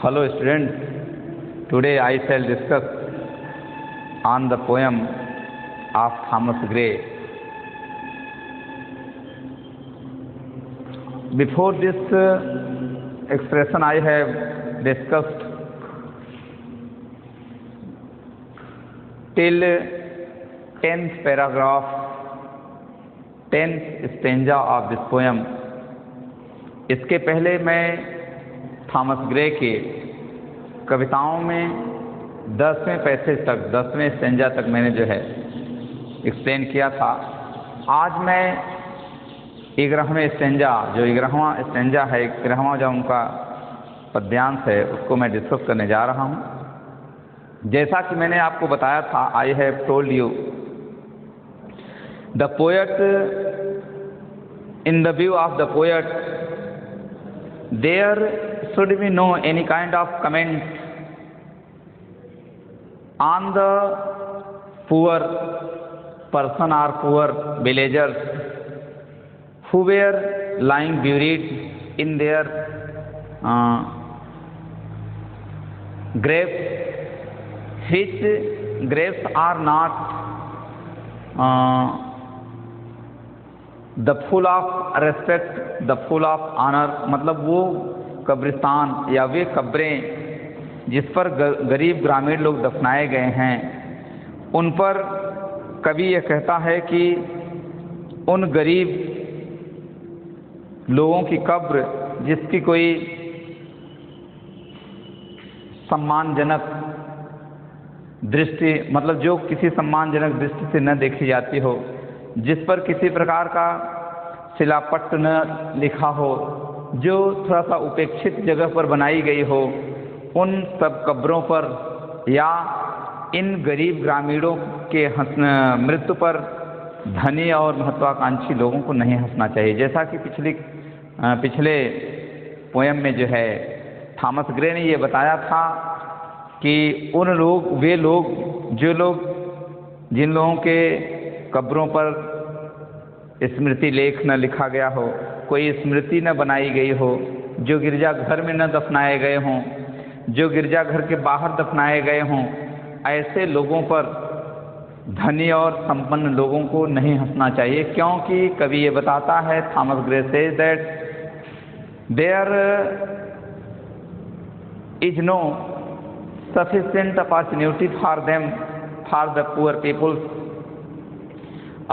Hello students, today I shall discuss on the poem of Thomas Gray. Before this expression I have discussed till 10th paragraph, 10th stanza of this poem. इसके पहले मैं Thomas Gray के कविताओं में 10वें passage तक, 10वें stanza तक मैंने जो है एक्सप्लेन किया था। आज मैं 11वें स्टेंजा, जो 11वां स्टेंजा है, 11वां जो उनका पद्यांश है, उसको मैं डिस्कस करने जा रहा हूँ। जैसा कि मैंने आपको बताया था, I have told you the poet, in the view of the poet there should be no any kind of comment on the poor person or poor villagers who were lying buried in their graves, which graves are not the full of respect, the full of honour, मतलब वो कब्रिस्तान या वे कब्रें जिस पर गरीब ग्रामीण लोग दफनाए गए हैं, उन पर कवि ये कहता है कि उन गरीब लोगों की कब्र जिसकी कोई सम्मानजनक दृष्टि, मतलब जो किसी सम्मानजनक दृष्टि से न देखी जाती हो, जिस पर किसी प्रकार का शिलापट्ट न लिखा हो, जो थोड़ा सा उपेक्षित जगह पर बनाई गई हो, उन सब कब्रों पर या इन गरीब ग्रामीणों के मृत्यु पर धनी और महत्वाकांक्षी लोगों को नहीं हंसना चाहिए। जैसा कि पिछले पोएम में जो है थॉमस ग्रे ने ये बताया था कि वे लोग जिन लोगों के कब्रों पर स्मृति लेख न लिखा गया हो, कोई स्मृति न बनाई गई हो, जो गिरजाघर में न दफनाए गए हों, जो गिरजाघर के बाहर दफनाए गए हों, ऐसे लोगों पर धनी और संपन्न लोगों को नहीं हंसना चाहिए। क्योंकि कवि ये बताता है, Thomas Gray says that there is no sufficient opportunity for them, for the poor peoples,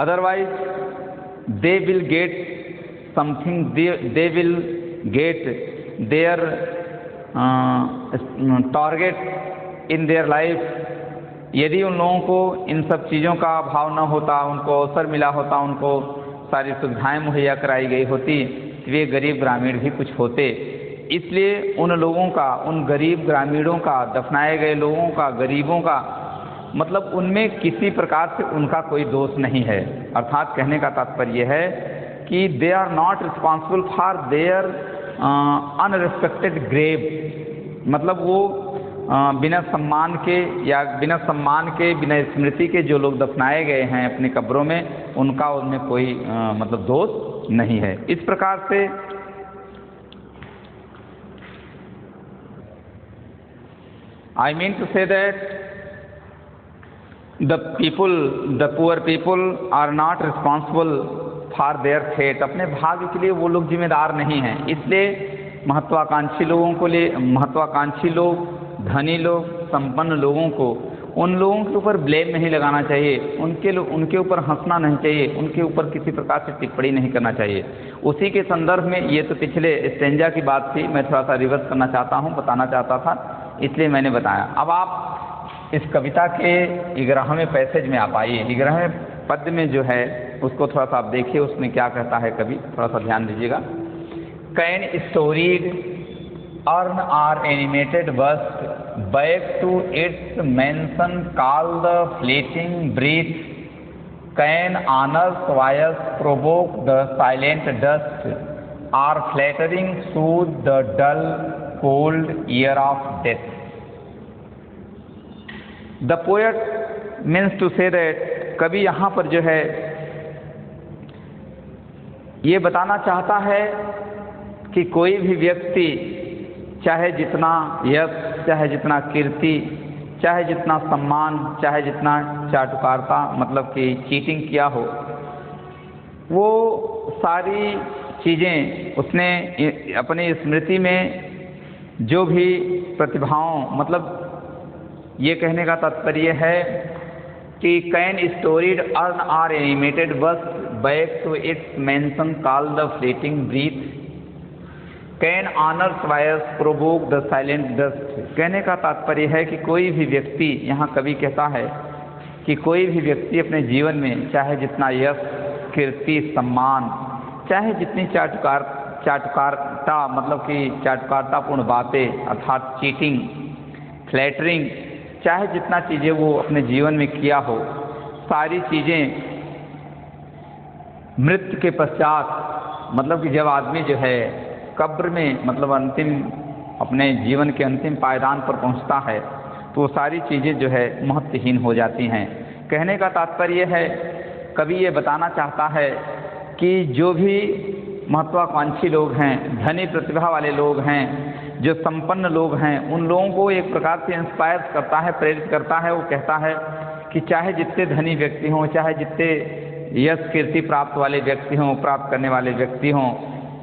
otherwise they will get something, they will get their target in their life। यदि उन लोगों को इन सब चीज़ों का अभाव न होता, उनको अवसर मिला होता, उनको सारी सुविधाएं मुहैया कराई गई होती, तो वे गरीब ग्रामीण भी कुछ होते। इसलिए उन लोगों का, उन गरीब ग्रामीणों का, दफनाए गए लोगों का, गरीबों का, मतलब उनमें किसी प्रकार से उनका कोई दोष नहीं है। अर्थात कहने का तात्पर्य है कि they are not responsible for their unrespected grave, मतलब वो बिना सम्मान के या बिना स्मृति के जो लोग दफनाए गए हैं अपनी कब्रों में, उनका उनमें कोई मतलब दोष नहीं है। इस प्रकार से I mean to say that the poor people are not responsible for their fate। अपने भाग्य के लिए वो लोग जिम्मेदार नहीं हैं। इसलिए महत्वाकांक्षी लोग, धनी लोग, संपन्न लोगों को, उन लोगों के ऊपर ब्लेम नहीं लगाना चाहिए, उनके ऊपर हंसना नहीं चाहिए, उनके ऊपर किसी प्रकार से टिप्पणी नहीं करना चाहिए। उसी के संदर्भ में, ये तो पिछले स्टेंजा की बात थी, मैं थोड़ा सा रिवर्स करना चाहता हूँ, बताना चाहता था, इसलिए मैंने बताया। अब आप इस कविता के 11वें पैसेज में आप आइए। 11वें पद में जो है उसको थोड़ा सा आप देखिए, उसमें क्या कहता है कवि, थोड़ा सा ध्यान दीजिएगा। Can storied urn or animated bust back to its mansion call the fleeting breath, can honour's voice provoke the silent dust or flattering soothe the dull cold ear of death. The poet means to say that, कवि यहाँ पर जो है ये बताना चाहता है कि कोई भी व्यक्ति चाहे जितना यश, चाहे जितना कीर्ति, चाहे जितना सम्मान, चाहे जितना चाटुकारिता मतलब कि चीटिंग किया हो, वो सारी चीज़ें उसने अपनी स्मृति में जो भी प्रतिभाओं, मतलब ये कहने का तात्पर्य है कि can storied urn or animated bust back to its mansion call the fleeting breath, can honour's voice provoke the silent dust. कहने का तात्पर्य है कि कोई भी व्यक्ति, यहाँ कवि कहता है कि कोई भी व्यक्ति अपने जीवन में चाहे जितना यश, कीर्ति, सम्मान, चाहे जितनी चाटुकारिता मतलब कि चाटुकारितापूर्ण बातें अर्थात चीटिंग, फ्लैटरिंग, चाहे जितना चीज़ें वो अपने जीवन में किया हो, सारी चीज़ें मृत्यु के पश्चात मतलब कि जब आदमी जो है कब्र में मतलब अंतिम अपने जीवन के अंतिम पायदान पर पहुंचता है तो वो सारी चीज़ें जो है महत्वहीन हो जाती हैं। कहने का तात्पर्य है, कवि ये बताना चाहता है कि जो भी महत्वाकांक्षी लोग हैं, धनी प्रतिभा वाले लोग हैं, जो संपन्न लोग हैं, उन लोगों को एक प्रकार से इंस्पायर करता है, प्रेरित करता है। वो कहता है कि चाहे जितने धनी व्यक्ति हों, चाहे जितने यश कीर्ति प्राप्त वाले व्यक्ति हों, प्राप्त करने वाले व्यक्ति हों,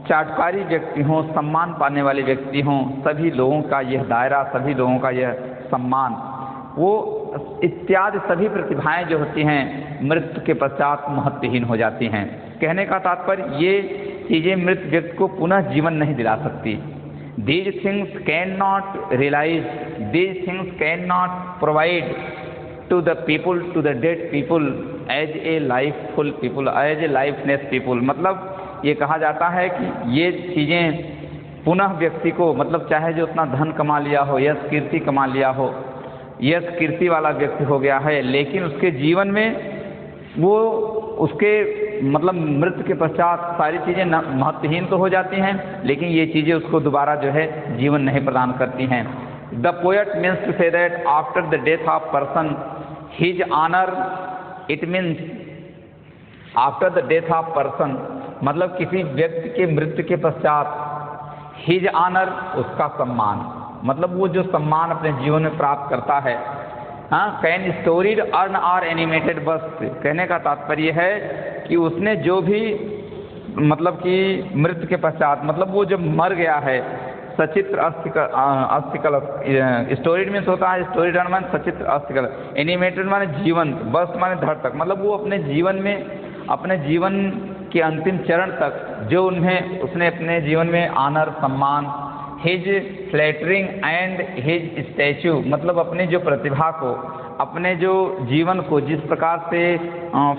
चाटुकारी व्यक्ति हों, सम्मान पाने वाले व्यक्ति हों, सभी लोगों का यह दायरा, सभी लोगों का यह सम्मान, वो इत्यादि सभी प्रतिभाएं जो होती हैं मृत्यु के पश्चात महत्वहीन हो जाती हैं। कहने का तात्पर्य ये चीज़ें मृत व्यक्ति को पुनः जीवन नहीं दिला सकती। These things cannot realize, these things cannot provide to the people, to the dead people as a lifeful people, as a lifeless people। मतलब ये कहा जाता है कि ये चीज़ें पुनः व्यक्ति को मतलब चाहे जो उतना धन कमा लिया हो, यश कीर्ति कमा लिया हो, यश कीर्ति वाला व्यक्ति हो गया है, लेकिन उसके जीवन में वो उसके मतलब मृत्यु के पश्चात सारी चीज़ें महत्वहीन तो हो जाती हैं, लेकिन ये चीज़ें उसको दोबारा जो है जीवन नहीं प्रदान करती हैं। The poet means to say that after the death of person his honour, it means after the death of person मतलब किसी व्यक्ति के मृत्यु के पश्चात हिज ऑनर उसका सम्मान, मतलब वो जो सम्मान अपने जीवन में प्राप्त करता है। हाँ, can storied urn or animated bust, कहने का तात्पर्य है कि उसने जो भी मतलब कि मृत्यु के पश्चात मतलब वो जब मर गया है, सचित्र अस्थिकल, स्टोरीड मीन्स होता है स्टोरीड माने सचित्र अस्थिकल, एनिमेटेड माने जीवंत, बस माने धड़ तक, मतलब वो अपने जीवन में अपने जीवन के अंतिम चरण तक जो उन्हें उसने अपने जीवन में ऑनर, सम्मान, his flattering and his statue मतलब अपनी जो प्रतिभा को, अपने जो जीवन को जिस प्रकार से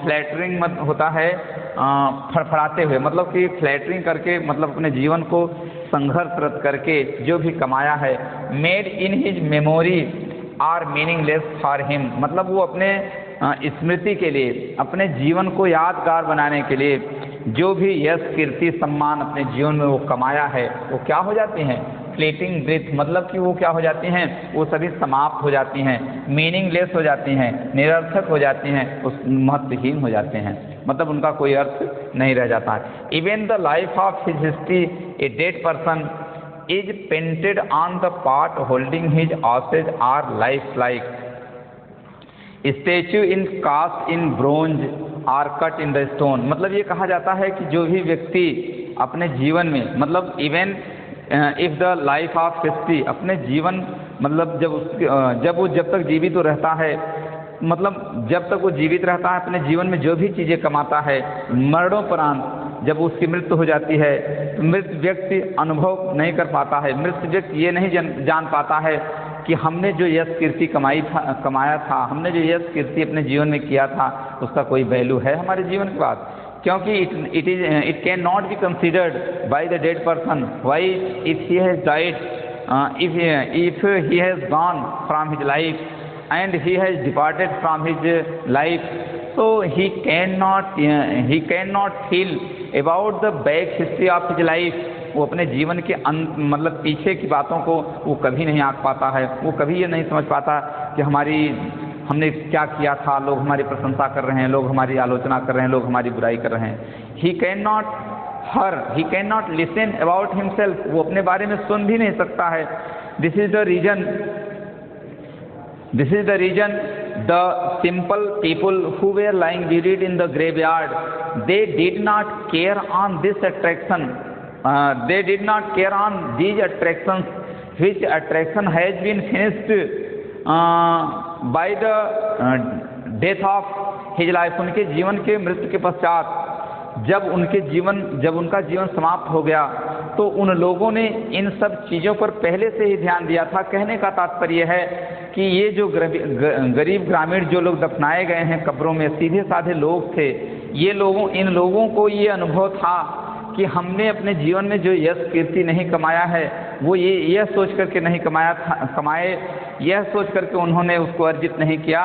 फ्लैटरिंग होता है फड़फड़ाते हुए, मतलब कि फ्लैटरिंग करके मतलब अपने जीवन को संघर्षरत करके जो भी कमाया है, made in his memory are meaningless for him, मतलब वो अपने स्मृति के लिए, अपने जीवन को यादगार बनाने के लिए जो भी यश कीर्ति सम्मान अपने जीवन में वो कमाया है वो क्या हो जाती हैं, फ्लीटिंग ब्रीथ, मतलब कि वो क्या हो जाती हैं, वो सभी समाप्त हो जाती हैं, मीनिंगलेस हो जाती हैं, निरर्थक हो जाती हैं, उस महत्वहीन हो जाते हैं, मतलब उनका कोई अर्थ नहीं रह जाता है। Even the life of his history a dead person is painted on the part holding his osage or life like statue in cast in bronze or cut in the stone, मतलब ये कहा जाता है कि जो भी व्यक्ति अपने जीवन में मतलब even if the life of history अपने जीवन मतलब जब तक जीवित तो रहता है, मतलब जब तक वो जीवित रहता है अपने जीवन में जो भी चीज़ें कमाता है, मरणोपरांत जब उसकी मृत्यु हो जाती है तो मृत व्यक्ति अनुभव नहीं कर पाता है, मृत व्यक्ति ये नहीं जान पाता है कि हमने जो यश कीर्ति कमाया था, हमने जो यश कीर्ति अपने जीवन में किया था उसका कोई वैल्यू है हमारे जीवन के बाद, क्योंकि it can not be considered by the dead person why if he has died, if he has gone from his life and he has departed from his life, so he cannot feel about the back history of his life, वो अपने जीवन के मतलब पीछे की बातों को वो कभी नहीं आंक पाता है, वो कभी ये नहीं समझ पाता कि हमने क्या किया था, लोग हमारी प्रशंसा कर रहे हैं, लोग हमारी आलोचना कर रहे हैं, लोग हमारी बुराई कर रहे हैं। He cannot hear, he can not listen about himself, वो अपने बारे में सुन भी नहीं सकता है। This is the reason the simple people who were lying buried in the graveyard, they did not care on this attraction, they did not care on these attractions, which attraction has been finished by the death of his life। उनके जीवन के मृत्यु के पश्चात जब उनका जीवन समाप्त हो गया तो उन लोगों ने इन सब चीज़ों पर पहले से ही ध्यान दिया था। कहने का तात्पर्य है कि ये जो गरीब ग्रामीण जो लोग दफनाए गए हैं कब्रों में, सीधे साधे लोग थे, इन लोगों को ये अनुभव था कि हमने अपने जीवन में जो यश कीर्ति नहीं कमाया है वो यह सोच करके नहीं कमाए, यह सोच करके उन्होंने उसको अर्जित नहीं किया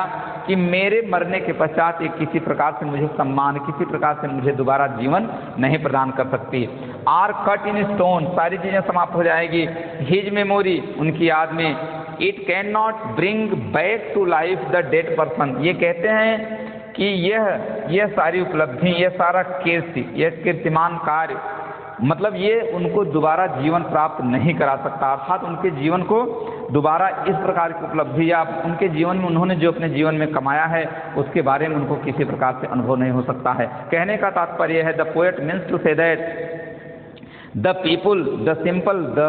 कि मेरे मरने के पश्चात ये किसी प्रकार से मुझे सम्मान, किसी प्रकार से मुझे दोबारा जीवन नहीं प्रदान कर सकती। आर कट इन स्टोन, सारी चीज़ें समाप्त हो जाएगी। हिज मेमोरी, उनकी याद में, it can not bring back to life the dead person. ये कहते हैं कि यह सारी उपलब्धि, यह सारा कीर्ति, यह कीर्तिमान कार्य, मतलब ये उनको दोबारा जीवन प्राप्त नहीं करा सकता, अर्थात उनके जीवन को दोबारा इस प्रकार की उपलब्धि या उनके जीवन में उन्होंने जो अपने जीवन में कमाया है उसके बारे में उनको किसी प्रकार से अनुभव नहीं हो सकता है। कहने का तात्पर्य है, the poet means to say that the people, the simple, the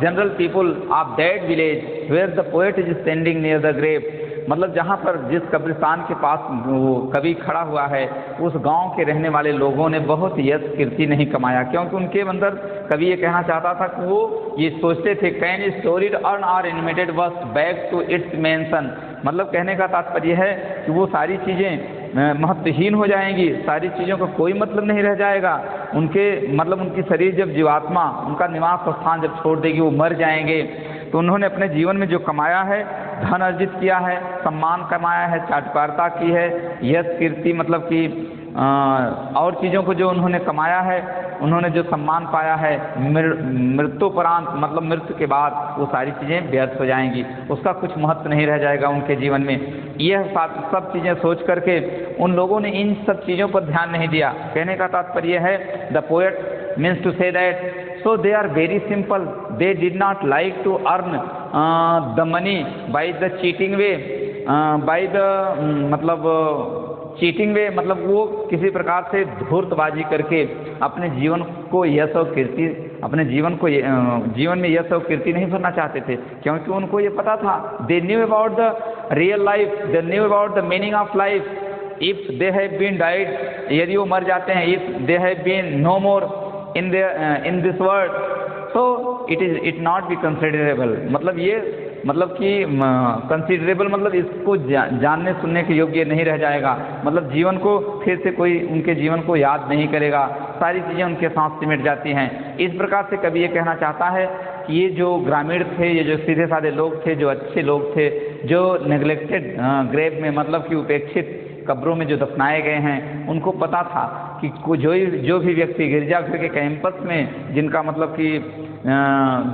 general people of that village where the poet is standing near the grave, मतलब जहाँ पर जिस कब्रिस्तान के पास वो कवि खड़ा हुआ है उस गांव के रहने वाले लोगों ने बहुत यश कीर्ति नहीं कमाया, क्योंकि उनके अंदर कवि ये कहना चाहता था कि वो ये सोचते थे can storied urn or animated वर्स बैक टू इट्स मेंशन, मतलब कहने का तात्पर्य है कि वो सारी चीज़ें महत्वहीन हो जाएंगी, सारी चीज़ों का कोई मतलब नहीं रह जाएगा। उनकी शरीर जब जीवात्मा उनका निवास स्थान जब छोड़ देगी, वो मर जाएंगे। तो उन्होंने अपने जीवन में जो कमाया है, धन अर्जित किया है, सम्मान कमाया है, चाटुकारिता की है, यश कीर्ति, मतलब कि और चीज़ों को जो उन्होंने कमाया है, उन्होंने जो सम्मान पाया है, मृत्युपरांत मतलब मृत्यु के बाद वो सारी चीज़ें व्यर्थ हो जाएंगी, उसका कुछ महत्व नहीं रह जाएगा उनके जीवन में। यह सब चीज़ें सोच करके उन लोगों ने इन सब चीज़ों पर ध्यान नहीं दिया। कहने का तात्पर्य है, the poet means to say that so they are very simple, they did not like to earn the money by the cheating way, by the cheating way, मतलब वो किसी प्रकार से धूर्तबाजी करके अपने जीवन को यश और कीर्ति, अपने जीवन में यश और कीर्ति नहीं भरना चाहते थे, क्योंकि उनको ये पता था, they knew about the real life, they knew about the meaning of life. If they have been died, यदि वो मर जाते हैं, if they have been no more in this world, so it not be considerable, मतलब कि considerable मतलब इसको जानने सुनने के योग्य नहीं रह जाएगा, मतलब जीवन को फिर से कोई उनके जीवन को याद नहीं करेगा, सारी चीज़ें उनके साथ सिमट जाती हैं। इस प्रकार से कभी ये कहना चाहता है कि ये जो ग्रामीण थे, ये जो सीधे साधे लोग थे, जो अच्छे लोग थे, जो नेग्लेक्टेड ग्रेव में, मतलब कि उपेक्षित कब्रों में जो दफनाए गए हैं, उनको पता था कि जो भी व्यक्ति गिरजाघर के कैंपस में, जिनका मतलब कि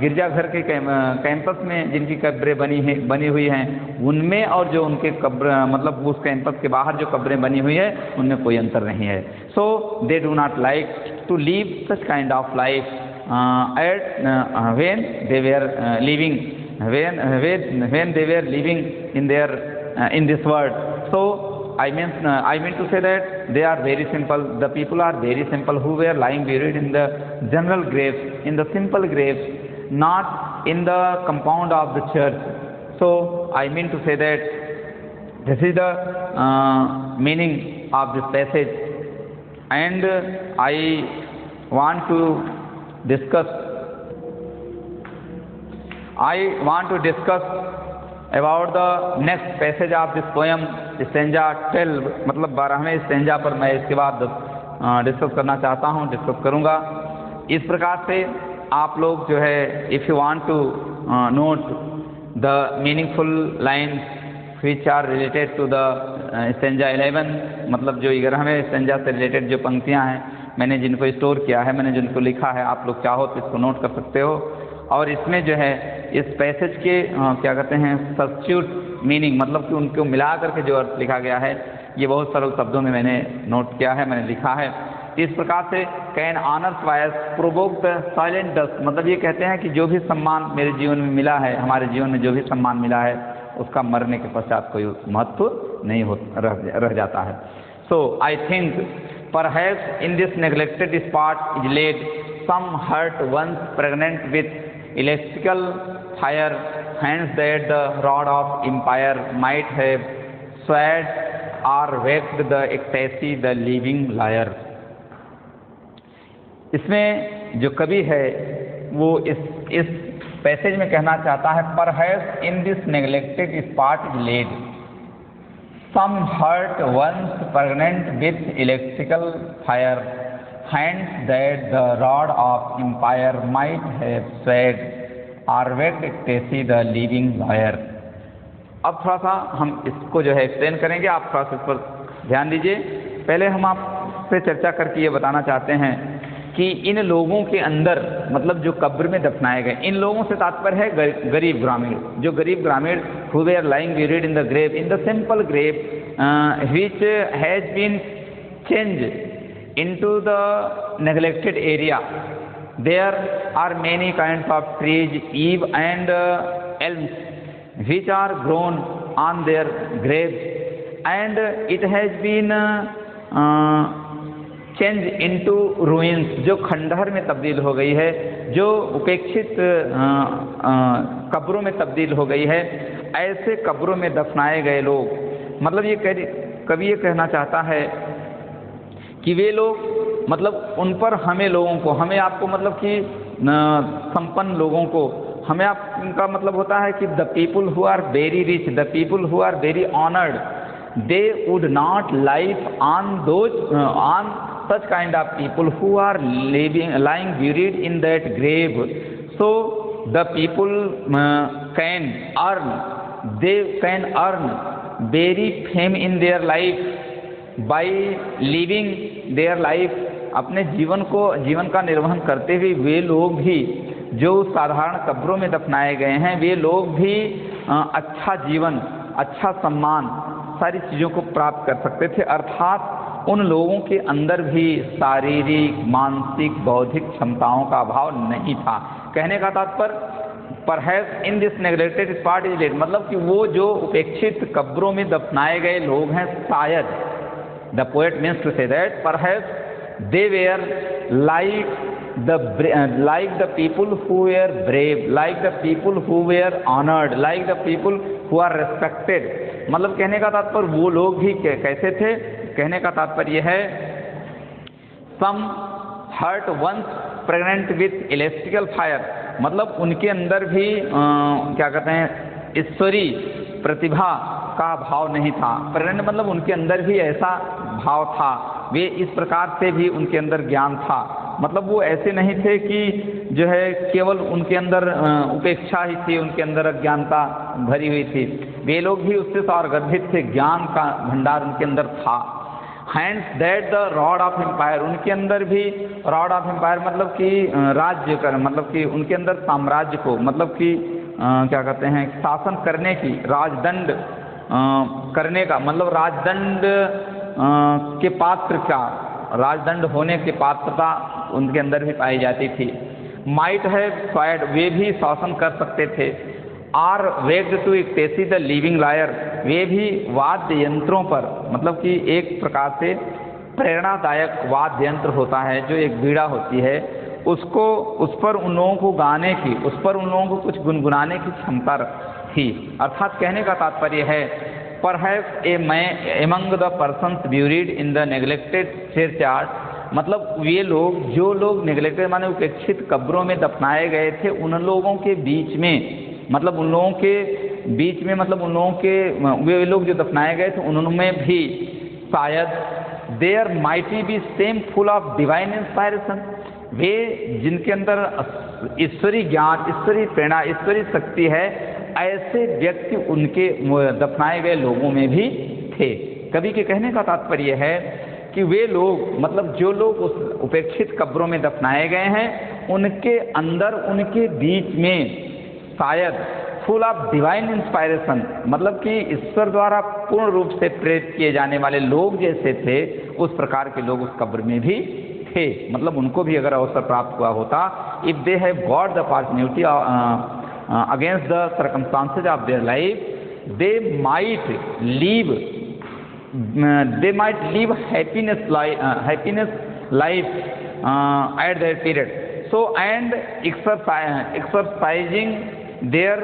गिरजाघर के कैंपस में जिनकी कब्रें बनी हुई हैं, उनमें और जो उनके कब्र मतलब उस कैंपस के बाहर जो कब्रें बनी हुई है, उनमें कोई अंतर नहीं है। So they do not like to live such kind of life at when they were living, when they were living in this world. So I mean to say that they are very simple. The people are very simple who were lying buried in the general graves, in the simple graves, not in the compound of the church. So I mean to say that this is the meaning of this passage, and I want to discuss about the next passage of this poem, stanza 12, मतलब 12वें stanza पर मैं इसके बाद discuss करना चाहता हूँ, discuss करूँगा। इस प्रकार से आप लोग जो है, if you want to note the meaningful lines which are related to the stanza 11, मतलब जो 11वें स्टेंजा से रिलेटेड जो पंक्तियाँ हैं, मैंने जिनको स्टोर किया है, मैंने जिनको लिखा है, आप लोग चाहो तो इसको नोट कर सकते हो। और इसमें जो है इस पैसेज के क्या कहते हैं, सब्स्टिट्यूट मीनिंग, मतलब कि उनको मिला करके जो अर्थ लिखा गया है, ये बहुत सरल शब्दों में मैंने नोट किया है, मैंने लिखा है। इस प्रकार से can honour's voice provoke the silent dust, मतलब ये कहते हैं कि जो भी सम्मान मेरे जीवन में मिला है, हमारे जीवन में जो भी सम्मान मिला है, उसका मरने के पश्चात कोई महत्व नहीं रह जाता है। So I think perhaps in this neglected spot is laid some heart once pregnant with electrical fire, hence that the rod of empire might have swayed or waked the ecstasy the living liar। इसमें जो कवि है वो इस passage में कहना चाहता है, perhaps in this neglected spot is laid some hurt once pregnant with electrical fire, hence that the rod of empire might have swayed or waked ecstasy the living liar। अब थोड़ा सा हम इसको जो है एक्सप्लेन करेंगे, आप थोड़ा सा इस पर ध्यान दीजिए। पहले हम आपसे चर्चा करके ये बताना चाहते हैं कि इन लोगों के अंदर, मतलब जो कब्र में दफनाए गए, इन लोगों से तात्पर्य है गरीब ग्रामीण, जो गरीब ग्रामीण who were lying buried in the grave, in the simple grave which has been changed into the neglected area। There are many kinds of trees, eve and elms, which are grown on their graves, and it has been changed into ruins, जो खंडहर में तब्दील हो गई है, जो उपेक्षित कब्रों में तब्दील हो गई है। ऐसे कब्रों में दफनाए गए लोग, मतलब ये कवि ये कहना चाहता है कि वे लोग, मतलब उन पर हमें लोगों को, हमें आपको, मतलब कि संपन्न लोगों को, हमें आप, इनका मतलब होता है कि the people who are very rich, the people who are very honoured, they would not live on those on such kind of people who are lying buried in that grave। So the people can earn, they can earn very fame in their life by living their life। अपने जीवन का निर्वहन करते हुए वे लोग भी, जो साधारण कब्रों में दफनाए गए हैं, वे लोग भी अच्छा जीवन, अच्छा सम्मान, सारी चीज़ों को प्राप्त कर सकते थे। अर्थात उन लोगों के अंदर भी शारीरिक, मानसिक, बौद्धिक क्षमताओं का अभाव नहीं था। कहने का तात्पर्य perhaps in this neglected spot is laid, मतलब कि वो जो उपेक्षित कब्रों में दफनाए गए लोग हैं, शायद, the poet means to say that perhaps they were like the people who were brave, like the people who were honored, like the people who are respected। मतलब कहने का तात्पर्य वो लोग भी कैसे थे, कहने का तात्पर्य है some hurt once pregnant with electrical fire, मतलब उनके अंदर भी क्या कहते हैं, ईश्वरीय प्रतिभा का भाव नहीं था। प्रेग्नेंट मतलब उनके अंदर भी ऐसा भाव था, वे इस प्रकार से भी उनके अंदर ज्ञान था, मतलब वो ऐसे नहीं थे कि जो है केवल उनके अंदर उपेक्षा ही थी, उनके अंदर अज्ञानता भरी हुई थी, वे लोग भी उससे सारगर्भित थे, ज्ञान का भंडार उनके अंदर था। Hands that the rod of empire, उनके अंदर भी रॉड ऑफ एम्पायर मतलब कि राज्य कर, मतलब कि उनके अंदर साम्राज्य को, मतलब कि क्या कहते हैं, शासन करने की, राजदंड करने का, मतलब राजदंड के पात्र का, राजदंड होने की पात्रता उनके अंदर भी पाई जाती थी। माइट है स्वाइड, वे भी शासन कर सकते थे। Or waked to ecstasy the living lyre, वे भी वाद्य यंत्रों पर, मतलब कि एक प्रकार से प्रेरणादायक वाद्य यंत्र होता है जो एक बीड़ा होती है, उसको, उस पर उन लोगों को गाने की, उस पर उन लोगों को कुछ गुनगुनाने की क्षमता थी। अर्थात कहने का तात्पर्य है perhaps a man among the persons buried in the neglected churchyard, मतलब वे लोग, जो लोग नेग्लेक्टेड माने उपेक्षित कब्रों में दफनाए गए थे, उन लोगों के बीच में, मतलब उन लोगों के बीच में, मतलब उन लोगों के, वे लोग जो दफनाए गए थे उनमें भी शायद there mighty be same full of divine inspiration, वे जिनके अंदर ईश्वरीय ज्ञान, ईश्वरीय प्रेरणा, ईश्वरीय शक्ति है, ऐसे व्यक्ति उनके दफनाए गए लोगों में भी थे। कवि के कहने का तात्पर्य है कि वे लोग, मतलब जो लोग उस उपेक्षित कब्रों में दफनाए गए हैं, उनके अंदर, उनके बीच में शायद फुल ऑफ डिवाइन इंस्पायरेशन, मतलब कि ईश्वर द्वारा पूर्ण रूप से प्रेरित किए जाने वाले लोग जैसे थे, उस प्रकार के लोग उस कब्र में भी थे, मतलब उनको भी अगर अवसर प्राप्त हुआ होता, if they have got the opportunity against the circumstances of their life, they might leave happiness life at that period. So and exercising their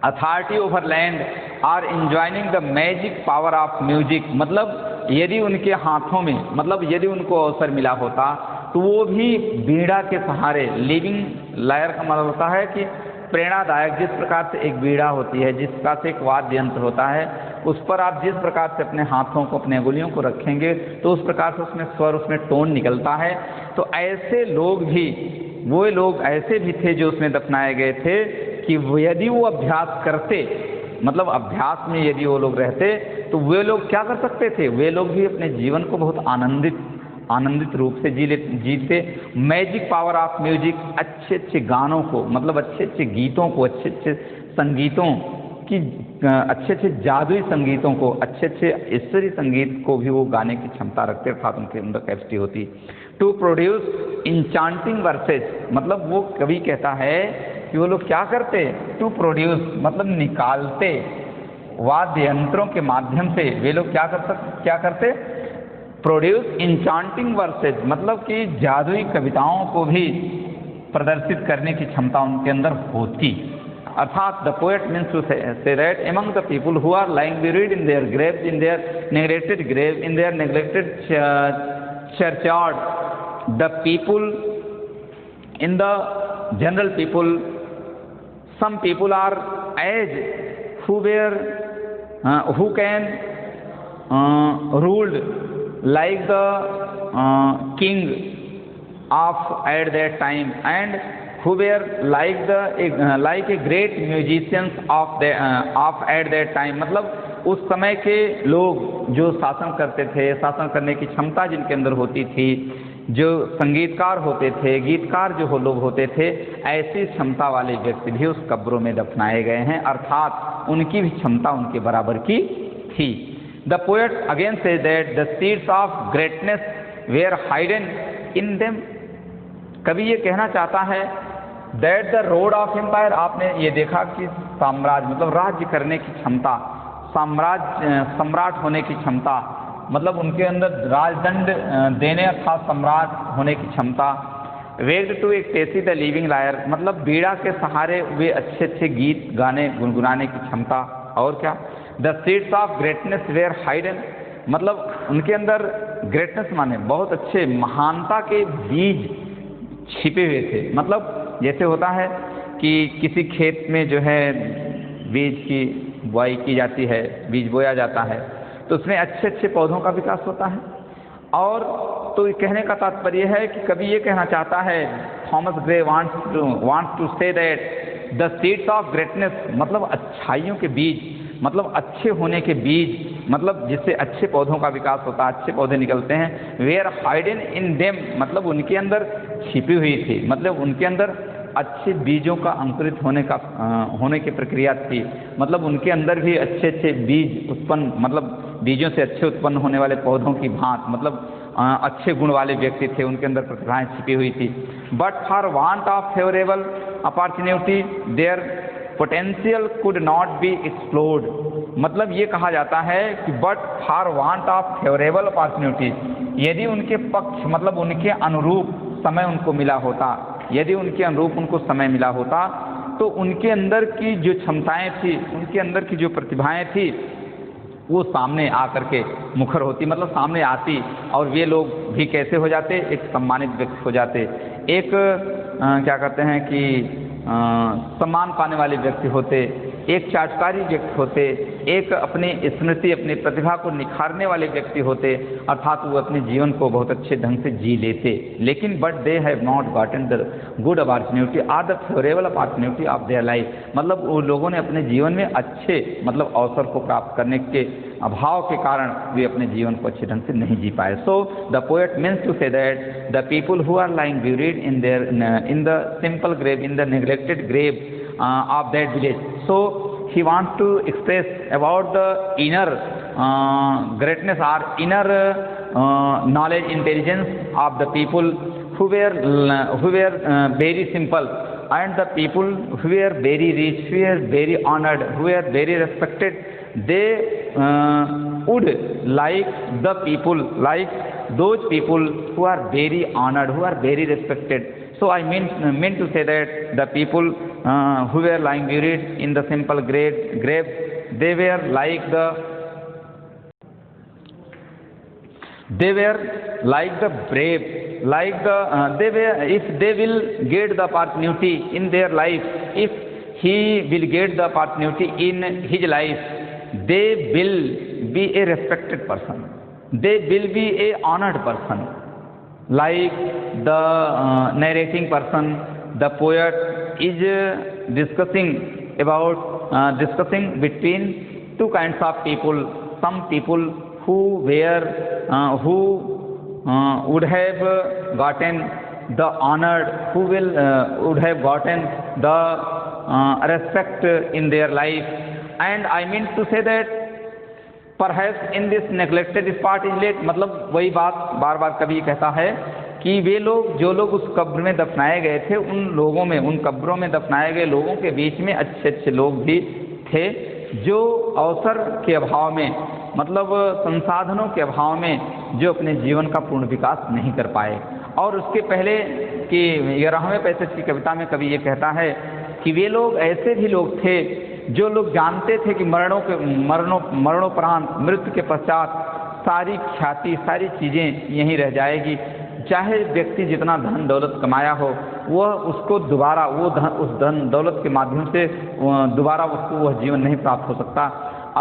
authority over land or enjoying the magic power of music, मतलब यदि उनके हाथों में, मतलब यदि उनको अवसर मिला होता तो वो भी बीड़ा के सहारे, लिविंग लायर का मतलब होता है कि प्रेरणादायक, जिस प्रकार से एक बीड़ा होती है, जिस प्रकार से एक वाद्य यंत्र होता है, उस पर आप जिस प्रकार से अपने हाथों को, अपने अंगुलियों को रखेंगे तो उस प्रकार से उसमें स्वर, उसमें टोन निकलता है। तो ऐसे लोग भी, वो लोग ऐसे भी थे जो उसमें दफनाए गए थे कि यदि वो अभ्यास करते, मतलब अभ्यास में यदि वो लोग रहते तो वे लोग क्या कर सकते थे, वे लोग भी अपने जीवन को बहुत आनंदित रूप से जीते। मैजिक पावर ऑफ म्यूजिक, अच्छे अच्छे गानों को, मतलब अच्छे अच्छे गीतों को, अच्छे अच्छे संगीतों की, अच्छे अच्छे जादुई संगीतों को, अच्छे अच्छे ईश्वरीय संगीत को भी वो गाने की क्षमता रखते, अर्थात उनके अंदर कैपेसिटी होती। टू प्रोड्यूस इंचांटिंग वर्सेस, मतलब वो कवि कहता है कि वो लोग क्या करते, टू प्रोड्यूस मतलब निकालते, वाद्य यंत्रों के माध्यम से वे लोग क्या करते, प्रोड्यूस इंचांटिंग वर्सेस, मतलब कि जादुई कविताओं को भी प्रदर्शित करने की क्षमता उनके अंदर होती। अर्थात the poet means to say that among the people who are lying buried in their graves, in their neglected grave, in their neglected churchyard, the people, in the general people, some people are as who can ruled like the king of at that time, and who were like a great musicians of at that time, मतलब उस समय के लोग जो शासन करते थे, शासन करने की क्षमता जिनके अंदर होती थी, जो संगीतकार होते थे, गीतकार जो लोग होते थे, ऐसी क्षमता वाले व्यक्ति भी उस कब्रों में दफनाए गए हैं, अर्थात उनकी भी क्षमता उनके बराबर की थी। The poet again say that the seeds of greatness were hidden in them, कभी ये कहना चाहता है that the road of empire, आपने ये देखा कि साम्राज्य मतलब राज्य करने की क्षमता, सम्राट होने की क्षमता, मतलब उनके अंदर राजदंड देने अर्थात सम्राट होने की क्षमता। वेग्ड to ecstasy the living lawyer, मतलब बीड़ा के सहारे वे अच्छे अच्छे गीत गाने गुनगुनाने की क्षमता। और क्या, the seeds of greatness were hidden, मतलब उनके अंदर ग्रेटनेस माने बहुत अच्छे महानता के बीज छिपे हुए थे। मतलब जैसे होता है कि किसी खेत में जो है बीज की बुआई की जाती है, बीज बोया जाता है, तो उसमें अच्छे अच्छे पौधों का विकास होता है। और तो कहने का तात्पर्य है कि कभी ये कहना चाहता है, Thomas Gray wants to say that the seeds of greatness, मतलब अच्छाइयों के बीज, मतलब अच्छे होने के बीज, मतलब जिससे अच्छे पौधों का विकास होता है, अच्छे पौधे निकलते हैं। वेयर हाइडन इन देम, मतलब उनके अंदर छिपी हुई थी, मतलब उनके अंदर अच्छे बीजों का अंकुरित होने की प्रक्रिया थी। मतलब उनके अंदर भी अच्छे अच्छे बीज उत्पन्न, मतलब बीजों से अच्छे उत्पन्न होने वाले पौधों की भांत, मतलब अच्छे गुण वाले व्यक्ति थे, उनके अंदर प्रतिभाएं छिपी हुई थी। But for want of favourable opportunity their potential could not be explored, मतलब ये कहा जाता है कि but for want of favourable opportunity, यदि उनके पक्ष मतलब उनके अनुरूप समय उनको मिला होता, यदि उनके अनुरूप उनको समय मिला होता, तो उनके अंदर की जो क्षमताएं थी, उनके अंदर की जो प्रतिभाएं थी, वो सामने आकर के मुखर होती, मतलब सामने आती, और वे लोग भी कैसे हो जाते, एक सम्मानित व्यक्ति हो जाते, एक क्या कहते हैं कि सम्मान पाने वाले व्यक्ति होते, एक चाटकारी व्यक्ति होते, एक अपनी स्मृति अपनी प्रतिभा को निखारने वाले व्यक्ति होते, अर्थात वो अपने जीवन को बहुत अच्छे ढंग से जी लेते। लेकिन but they have not gotten the good opportunity or the favourable opportunity of their life, मतलब वो लोगों ने अपने जीवन में अच्छे मतलब अवसर को प्राप्त करने के अभाव के कारण वे अपने जीवन को अच्छे ढंग से नहीं जी पाए। So the poet means to say that the people who are lying buried in the simple grave, in the neglected grave of that village. So he wants to express about the inner greatness or inner knowledge, intelligence of the people who were very simple, and the people who were very rich, who were very honored, who were very respected, they would like the people, like those people who are very honored, who are very respected. So I mean to say that the people who were lying buried in the simple graves, they were like the brave, like they were, if they will get the opportunity in their life, if he will get the opportunity in his life, they will be a respected person, they will be a honored person. Like the narrating person, the poet is discussing between two kinds of people. Some people who would have gotten the honored, who would have gotten the respect in their life. And I mean to say that perhaps in this neglected spot is laid, मतलब वही बात बार बार कभी कहता है कि वे लोग, जो लोग उस कब्र में दफनाए गए थे, उन लोगों में, उन कब्रों में दफनाए गए लोगों के बीच में अच्छे अच्छे लोग भी थे, जो अवसर के अभाव में, मतलब संसाधनों के अभाव में, जो अपने जीवन का पूर्ण विकास नहीं कर पाए। और उसके पहले कि 11वें पैसेज की कविता में कवि ये कहता है कि वे लोग ऐसे भी लोग थे जो लोग जानते थे कि मरणोपरांत, मृत्यु के पश्चात सारी ख्याति, सारी चीज़ें यहीं रह जाएगी, चाहे व्यक्ति जितना धन दौलत कमाया हो, वह उसको दोबारा उस धन दौलत के माध्यम से दोबारा उसको वह जीवन नहीं प्राप्त हो सकता।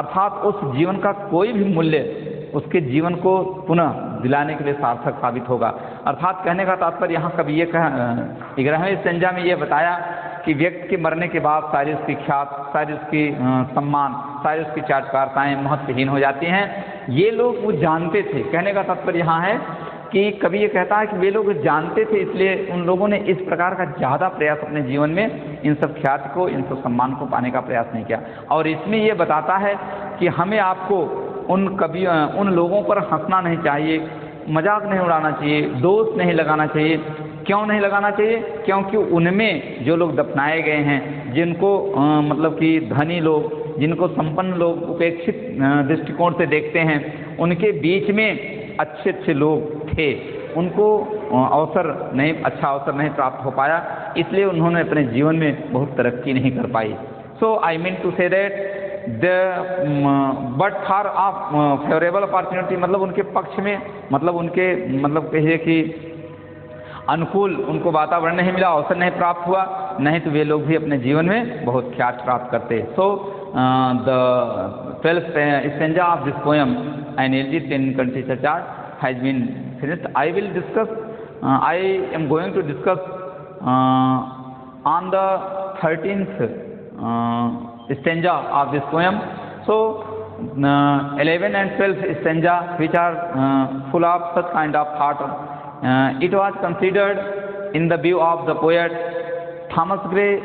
अर्थात उस जीवन का कोई भी मूल्य उसके जीवन को पुनः दिलाने के लिए सार्थक साबित होगा। अर्थात कहने का तात्पर्य यहाँ कभी ये 11वें स्टेंजा में ये बताया कि व्यक्ति के मरने के बाद सारी उसकी ख्यात, सारी उसकी सम्मान, सारी उसकी चाटुकारिताएं महत्वहीन हो जाती हैं। ये लोग वो जानते थे। कहने का तात्पर्य यहाँ है कि कभी ये कहता है कि वे लोग जानते थे, इसलिए उन लोगों ने इस प्रकार का ज़्यादा प्रयास अपने जीवन में इन सब ख्याति को, इन सब सम्मान को पाने का प्रयास नहीं किया। और इसमें ये बताता है कि हमें आपको उन लोगों पर हंसना नहीं चाहिए, मजाक नहीं उड़ाना चाहिए, दोष नहीं लगाना चाहिए। क्यों नहीं लगाना चाहिए? क्योंकि उनमें जो लोग दफनाए गए हैं, जिनको मतलब कि धनी लोग, जिनको संपन्न लोग उपेक्षित दृष्टिकोण से देखते हैं, उनके बीच में अच्छे अच्छे लोग थे, उनको अच्छा अवसर नहीं प्राप्त हो पाया, इसलिए उन्होंने अपने जीवन में बहुत तरक्की नहीं कर पाई। So I mean to say that but for favourable opportunity, मतलब उनके पक्ष में, मतलब कहिए कि अनुकूल उनको वातावरण नहीं मिला, अवसर नहीं प्राप्त हुआ, नहीं तो वे लोग भी अपने जीवन में बहुत ख्याति प्राप्त करते। So the 12th stanza of this poem, An Elegy to Ten Country Churchyard, has been finished. I am going to discuss on the 13th stanza of this poem. So 11 and 12 stanza, which are full of such kind of thought. It was considered in the view of the poet. Thomas Gray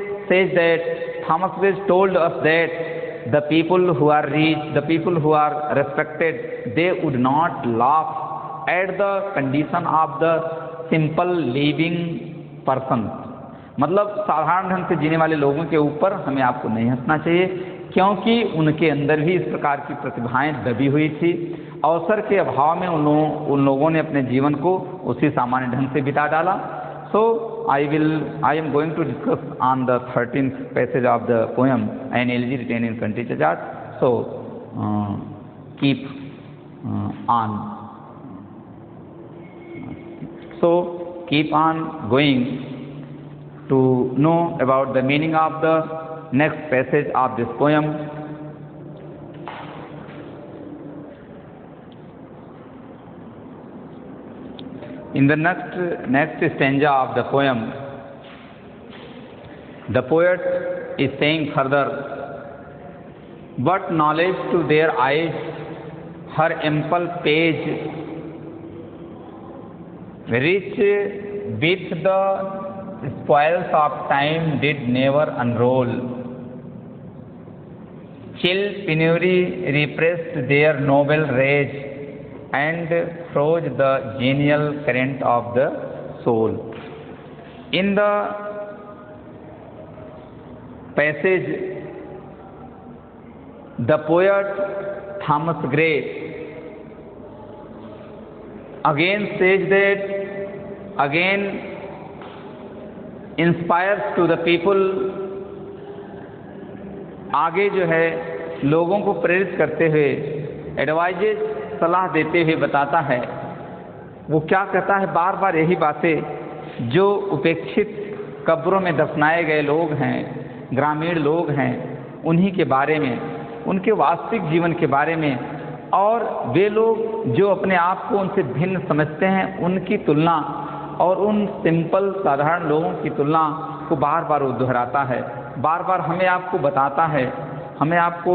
told us that the people who are rich, the people who are respected, they would not laugh at the condition of the simple living person. मतलब साधारण ढंग से जीने वाले लोगों के ऊपर हमें आपको नहीं हंसना चाहिए, क्योंकि उनके अंदर भी इस प्रकार की प्रतिभाएं दबी हुई थी। अवसर के अभाव में उन लोगों ने अपने जीवन को उसी सामान्य ढंग से बिता डाला। सो I am going to discuss on the 13th passage of the poem, An Elegy Written in Country Churchyard. So keep on going to know about the meaning of the next passage of this poem. In the next stanza of the poem, the poet is saying further, "But knowledge to their eyes, her ample page, rich with the spoils of time, did never unroll. Chill penury repressed their noble rage, and froze the genial current of the soul. In the passage, the poet Thomas Gray again says that, again inspires to the people, आगे जो है लोगों को प्रेरित करते हुए, advises सलाह देते हुए बताता है। वो क्या कहता है, बार बार यही बातें, जो उपेक्षित कब्रों में दफनाए गए लोग हैं, ग्रामीण लोग हैं, उन्हीं के बारे में, उनके वास्तविक जीवन के बारे में, और वे लोग जो अपने आप को उनसे भिन्न समझते हैं, उनकी तुलना और उन सिंपल साधारण लोगों की तुलना को बार बार वो दोहराता है। बार बार हमें आपको बताता है, हमें आपको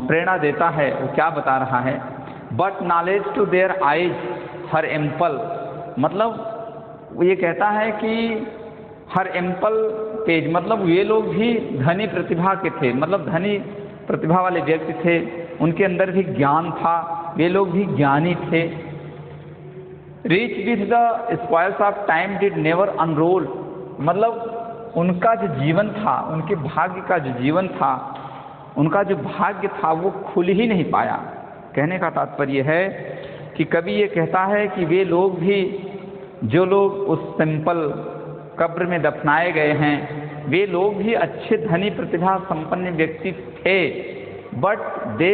प्रेरणा देता है। वो क्या बता रहा है, but knowledge to their eyes her ample, मतलब वो ये कहता है कि हर एम्पल पेज, मतलब ये लोग भी धनी प्रतिभा के थे, मतलब धनी प्रतिभा वाले व्यक्ति थे, उनके अंदर भी ज्ञान था, वे लोग भी ज्ञानी थे। Rich with the spoils of time did never unroll, मतलब उनका जो जीवन था, उनके भाग्य का जो जीवन था, उनका जो भाग्य था वो खुल ही नहीं पाया। कहने का तात्पर्य है कि कभी ये कहता है कि वे लोग भी, जो लोग उस सिंपल कब्र में दफनाए गए हैं, वे लोग भी अच्छे धनी प्रतिभा संपन्न व्यक्ति थे, but they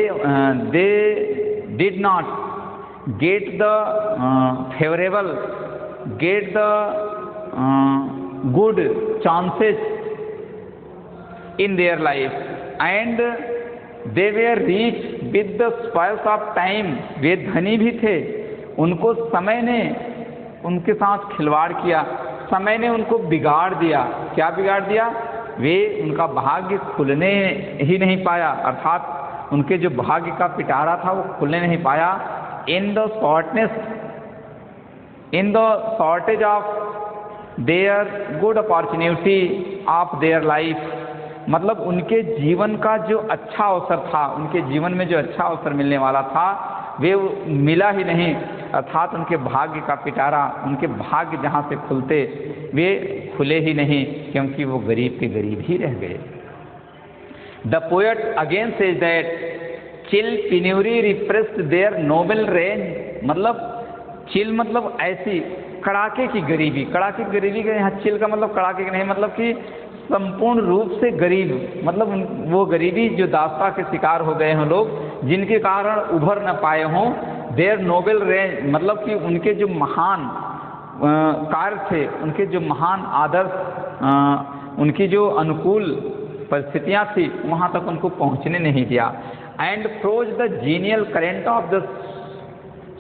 did not get the favorable, get the good chances in their life, and they were rich with the spoils of time. वे धनी भी थे, उनको समय ने उनके साथ खिलवाड़ किया, समय ने उनको बिगाड़ दिया। क्या बिगाड़ दिया? वे, उनका भाग्य खुलने ही नहीं पाया, अर्थात उनके जो भाग्य का पिटारा था वो खुलने नहीं पाया। in the shortage of their good opportunity of their life, मतलब उनके जीवन का जो अच्छा अवसर था, उनके जीवन में जो अच्छा अवसर मिलने वाला था, वे मिला ही नहीं, अर्थात उनके भाग्य का पिटारा, उनके भाग्य जहाँ से खुलते वे खुले ही नहीं, क्योंकि वो गरीब के गरीब ही रह गए। The poet again says that chill penury repressed their noble range, मतलब चिल मतलब ऐसी कड़ाके की गरीबी, कड़ाके की गरीबी का यहाँ चिल का मतलब कड़ाके की नहीं, मतलब कि संपूर्ण रूप से गरीब, मतलब वो गरीबी जो दास्ता के शिकार हो गए हों लोग, जिनके कारण उभर न पाए हों। देयर नोबल रेंज, मतलब कि उनके जो महान कार्य थे, उनके जो महान आदर्श, उनकी जो अनुकूल परिस्थितियाँ थी, वहाँ तक उनको पहुँचने नहीं दिया। And froze the genial current of the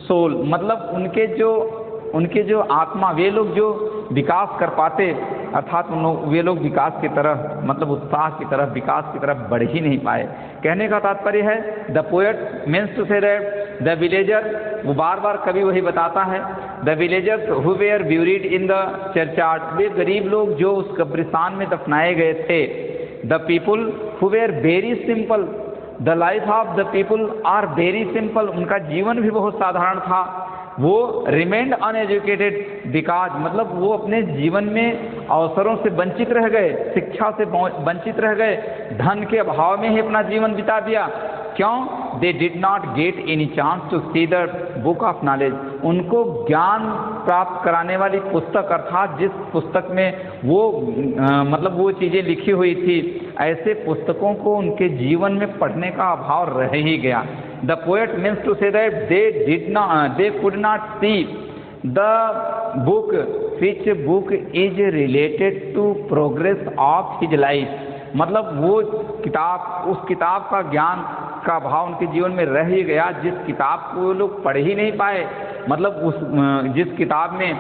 soul, मतलब उनके जो आत्मा, वे लोग जो विकास कर पाते, अर्थात वे लोग विकास की तरफ, मतलब उत्साह की तरफ, विकास की तरफ बढ़ ही नहीं पाए। कहने का तात्पर्य है, the poet means to say that the villager, वो बार बार कभी वही बताता है, the villagers who were buried in the churchyard, वे गरीब लोग जो उस कब्रिस्तान में दफनाए गए थे। The people who were very simple, the life of the people are very simple, उनका जीवन भी बहुत साधारण था। वो रिमेंड अनएजुकेटेड बिकॉज, मतलब वो अपने जीवन में अवसरों से वंचित रह गए, शिक्षा से वंचित रह गए, धन के अभाव में ही अपना जीवन बिता दिया। क्यों? They did not get any chance to see the book of knowledge, उनको ज्ञान प्राप्त कराने वाली पुस्तक, अर्थात जिस पुस्तक में वो मतलब वो चीज़ें लिखी हुई थी, ऐसे पुस्तकों को उनके जीवन में पढ़ने का अभाव रह ही गया। The poet means to say that they could not see the book which book is related to progress of his life, मतलब वो किताब, उस किताब का ज्ञान का भाव उनके जीवन में रह ही गया, जिस किताब को वो लोग पढ़ ही नहीं पाए, मतलब उस जिस किताब में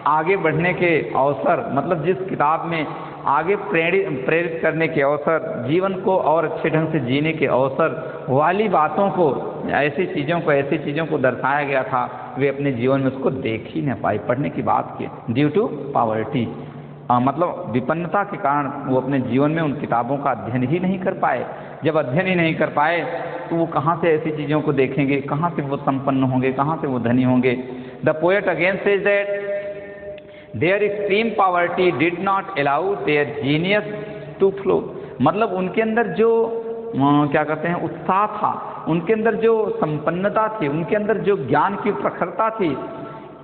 आगे बढ़ने के अवसर, मतलब जिस किताब में आगे प्रेरित करने के अवसर, जीवन को और अच्छे ढंग से जीने के अवसर वाली बातों को, ऐसी चीज़ों को दर्शाया गया था, वे अपने जीवन में उसको देख ही न पाए, पढ़ने की बात की, ड्यू टू पॉवर्टी। मतलब विपन्नता के कारण वो अपने जीवन में उन किताबों का अध्ययन ही नहीं कर पाए। जब अध्ययन ही नहीं कर पाए तो वो कहाँ से ऐसी चीज़ों को देखेंगे, कहाँ से वो संपन्न होंगे, कहाँ से वो धनी होंगे। The poet again says that their extreme poverty did not allow their genius to flow. मतलब उनके अंदर जो क्या कहते हैं उत्साह था, उनके अंदर जो संपन्नता थी, उनके अंदर जो ज्ञान की प्रखरता थी,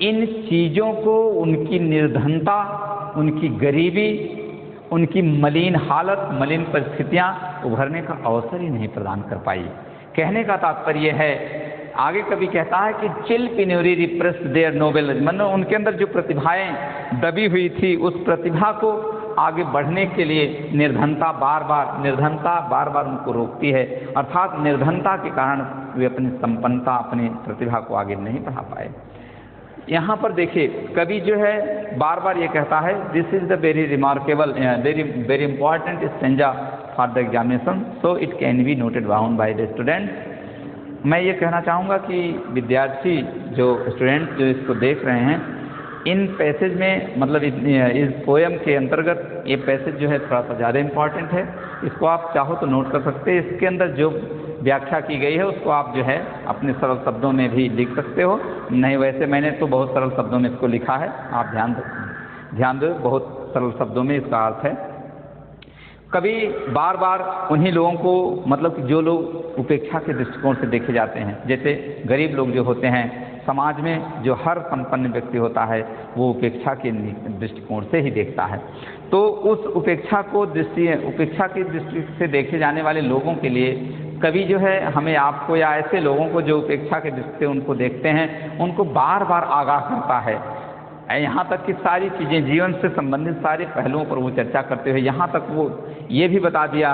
इन चीज़ों को उनकी निर्धनता, उनकी गरीबी, उनकी मलिन हालत, मलिन परिस्थितियाँ उभरने का अवसर ही नहीं प्रदान कर पाई। कहने का तात्पर्य है, आगे कभी कहता है कि चिल पिन्योरी रिप्रेस देयर नोबेल, मतलब उनके अंदर जो प्रतिभाएं दबी हुई थी, उस प्रतिभा को आगे बढ़ने के लिए निर्धनता बार बार उनको रोकती है। अर्थात निर्धनता के कारण वे अपनी संपन्नता, अपनी प्रतिभा को आगे नहीं बढ़ा पाए। यहाँ पर देखिए कवि जो है बार बार ये कहता है, this is the very remarkable very important stanza for the examination, so it can be noted down by the student. मैं ये कहना चाहूँगा कि विद्यार्थी जो स्टूडेंट जो इसको देख रहे हैं, इन पैसेज में मतलब इस पोएम के अंतर्गत ये पैसेज जो है थोड़ा सा ज़्यादा इम्पॉर्टेंट है। इसको आप चाहो तो नोट कर सकते हैं। इसके अंदर जो व्याख्या की गई है उसको आप जो है अपने सरल शब्दों में भी लिख सकते हो। नहीं, वैसे मैंने तो बहुत सरल शब्दों में इसको लिखा है, आप ध्यान दो, बहुत सरल शब्दों में इसका अर्थ है। कभी बार बार उन्हीं लोगों को, मतलब कि जो लोग उपेक्षा के दृष्टिकोण से देखे जाते हैं, जैसे गरीब लोग जो होते हैं, समाज में जो हर संपन्न व्यक्ति होता है वो उपेक्षा के दृष्टिकोण से ही देखता है। तो उस उपेक्षा की दृष्टि से देखे जाने वाले लोगों के लिए कवि जो है हमें, आपको या ऐसे लोगों को जो उपेक्षा के दृष्टि से उनको देखते हैं, उनको बार बार आगाह करता है। यहाँ तक कि सारी चीज़ें, जीवन से संबंधित सारे पहलुओं पर वो चर्चा करते हुए यहाँ तक वो ये भी बता दिया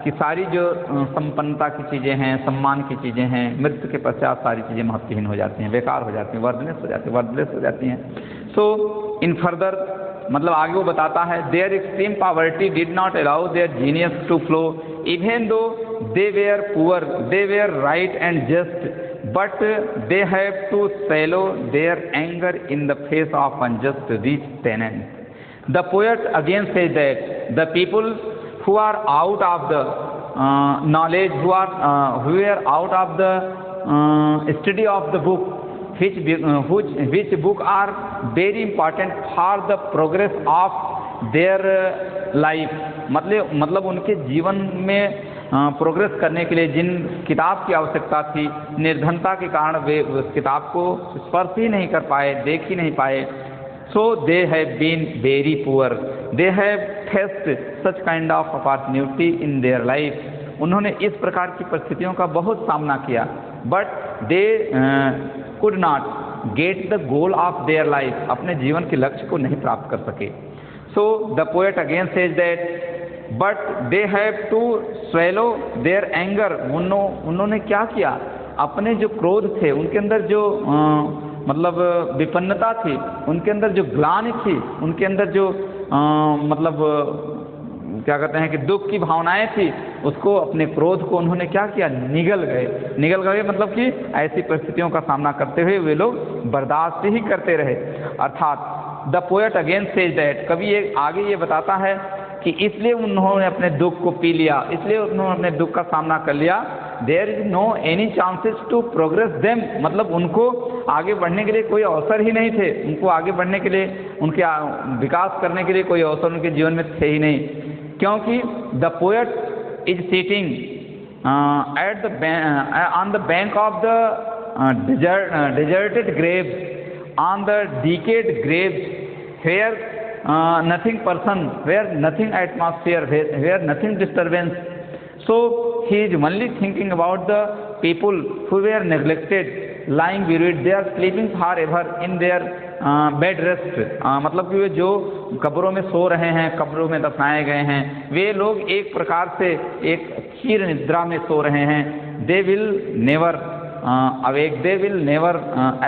कि सारी जो संपन्नता की चीज़ें हैं, सम्मान की चीज़ें हैं, मृत्यु के पश्चात सारी चीज़ें महत्वहीन हो जाती हैं, बेकार हो जाती हैं, वर्दलेस हो जाती हैं। सो इन फर्दर मतलब आगे वो बताता है, their extreme poverty did not allow their genius to flow even though they were poor, they were right and just, but they have to swallow their anger in the face of unjust rich tenants. The poet again says that the people who are out of the knowledge, who are out of the study of the book, which book are very important for the progress of their life, मतलब उनके जीवन में progress करने के लिए जिन किताब की आवश्यकता थी, निर्धनता के कारण वे उस किताब को स्पर्श ही नहीं कर पाए, देख ही नहीं पाए। So they have been very poor, they have faced such kind of opportunity in their life. उन्होंने इस प्रकार की परिस्थितियों का बहुत सामना किया, but they could not get the goal of their life, अपने जीवन के लक्ष्य को नहीं प्राप्त कर सके। So the poet again says that but they have to swallow their anger. उन्होंने क्या किया, अपने जो क्रोध थे, उनके अंदर जो मतलब विपन्नता थी, उनके अंदर जो ग्लानि थी, उनके अंदर जो मतलब क्या कहते हैं कि दुख की भावनाएं थी, उसको, अपने क्रोध को उन्होंने क्या किया, निगल गए मतलब कि ऐसी परिस्थितियों का सामना करते हुए वे लोग बर्दाश्त ही करते रहे। अर्थात the poet again says that, कभी ये आगे ये बताता है कि इसलिए उन्होंने अपने दुख को पी लिया, इसलिए उन्होंने अपने दुख का सामना कर लिया। There is no any chances to progress them, मतलब उनको आगे बढ़ने के लिए कोई अवसर ही नहीं थे, उनको आगे बढ़ने के लिए, उनके विकास करने के लिए कोई अवसर उनके जीवन में थे ही नहीं, क्योंकि the poet is sitting at the on the bank of the deserted graves, on the decayed graves, where nothing person, where nothing atmosphere, where nothing disturbance. So he is only thinking about the people who were neglected, lying buried, they are sleeping forever in their bed rest. मतलब कि वे जो कब्रों में सो रहे हैं, कब्रों में दफनाए गए हैं, वे लोग एक प्रकार से एक क्षीर निद्रा में सो रहे हैं। They will never awake, they will never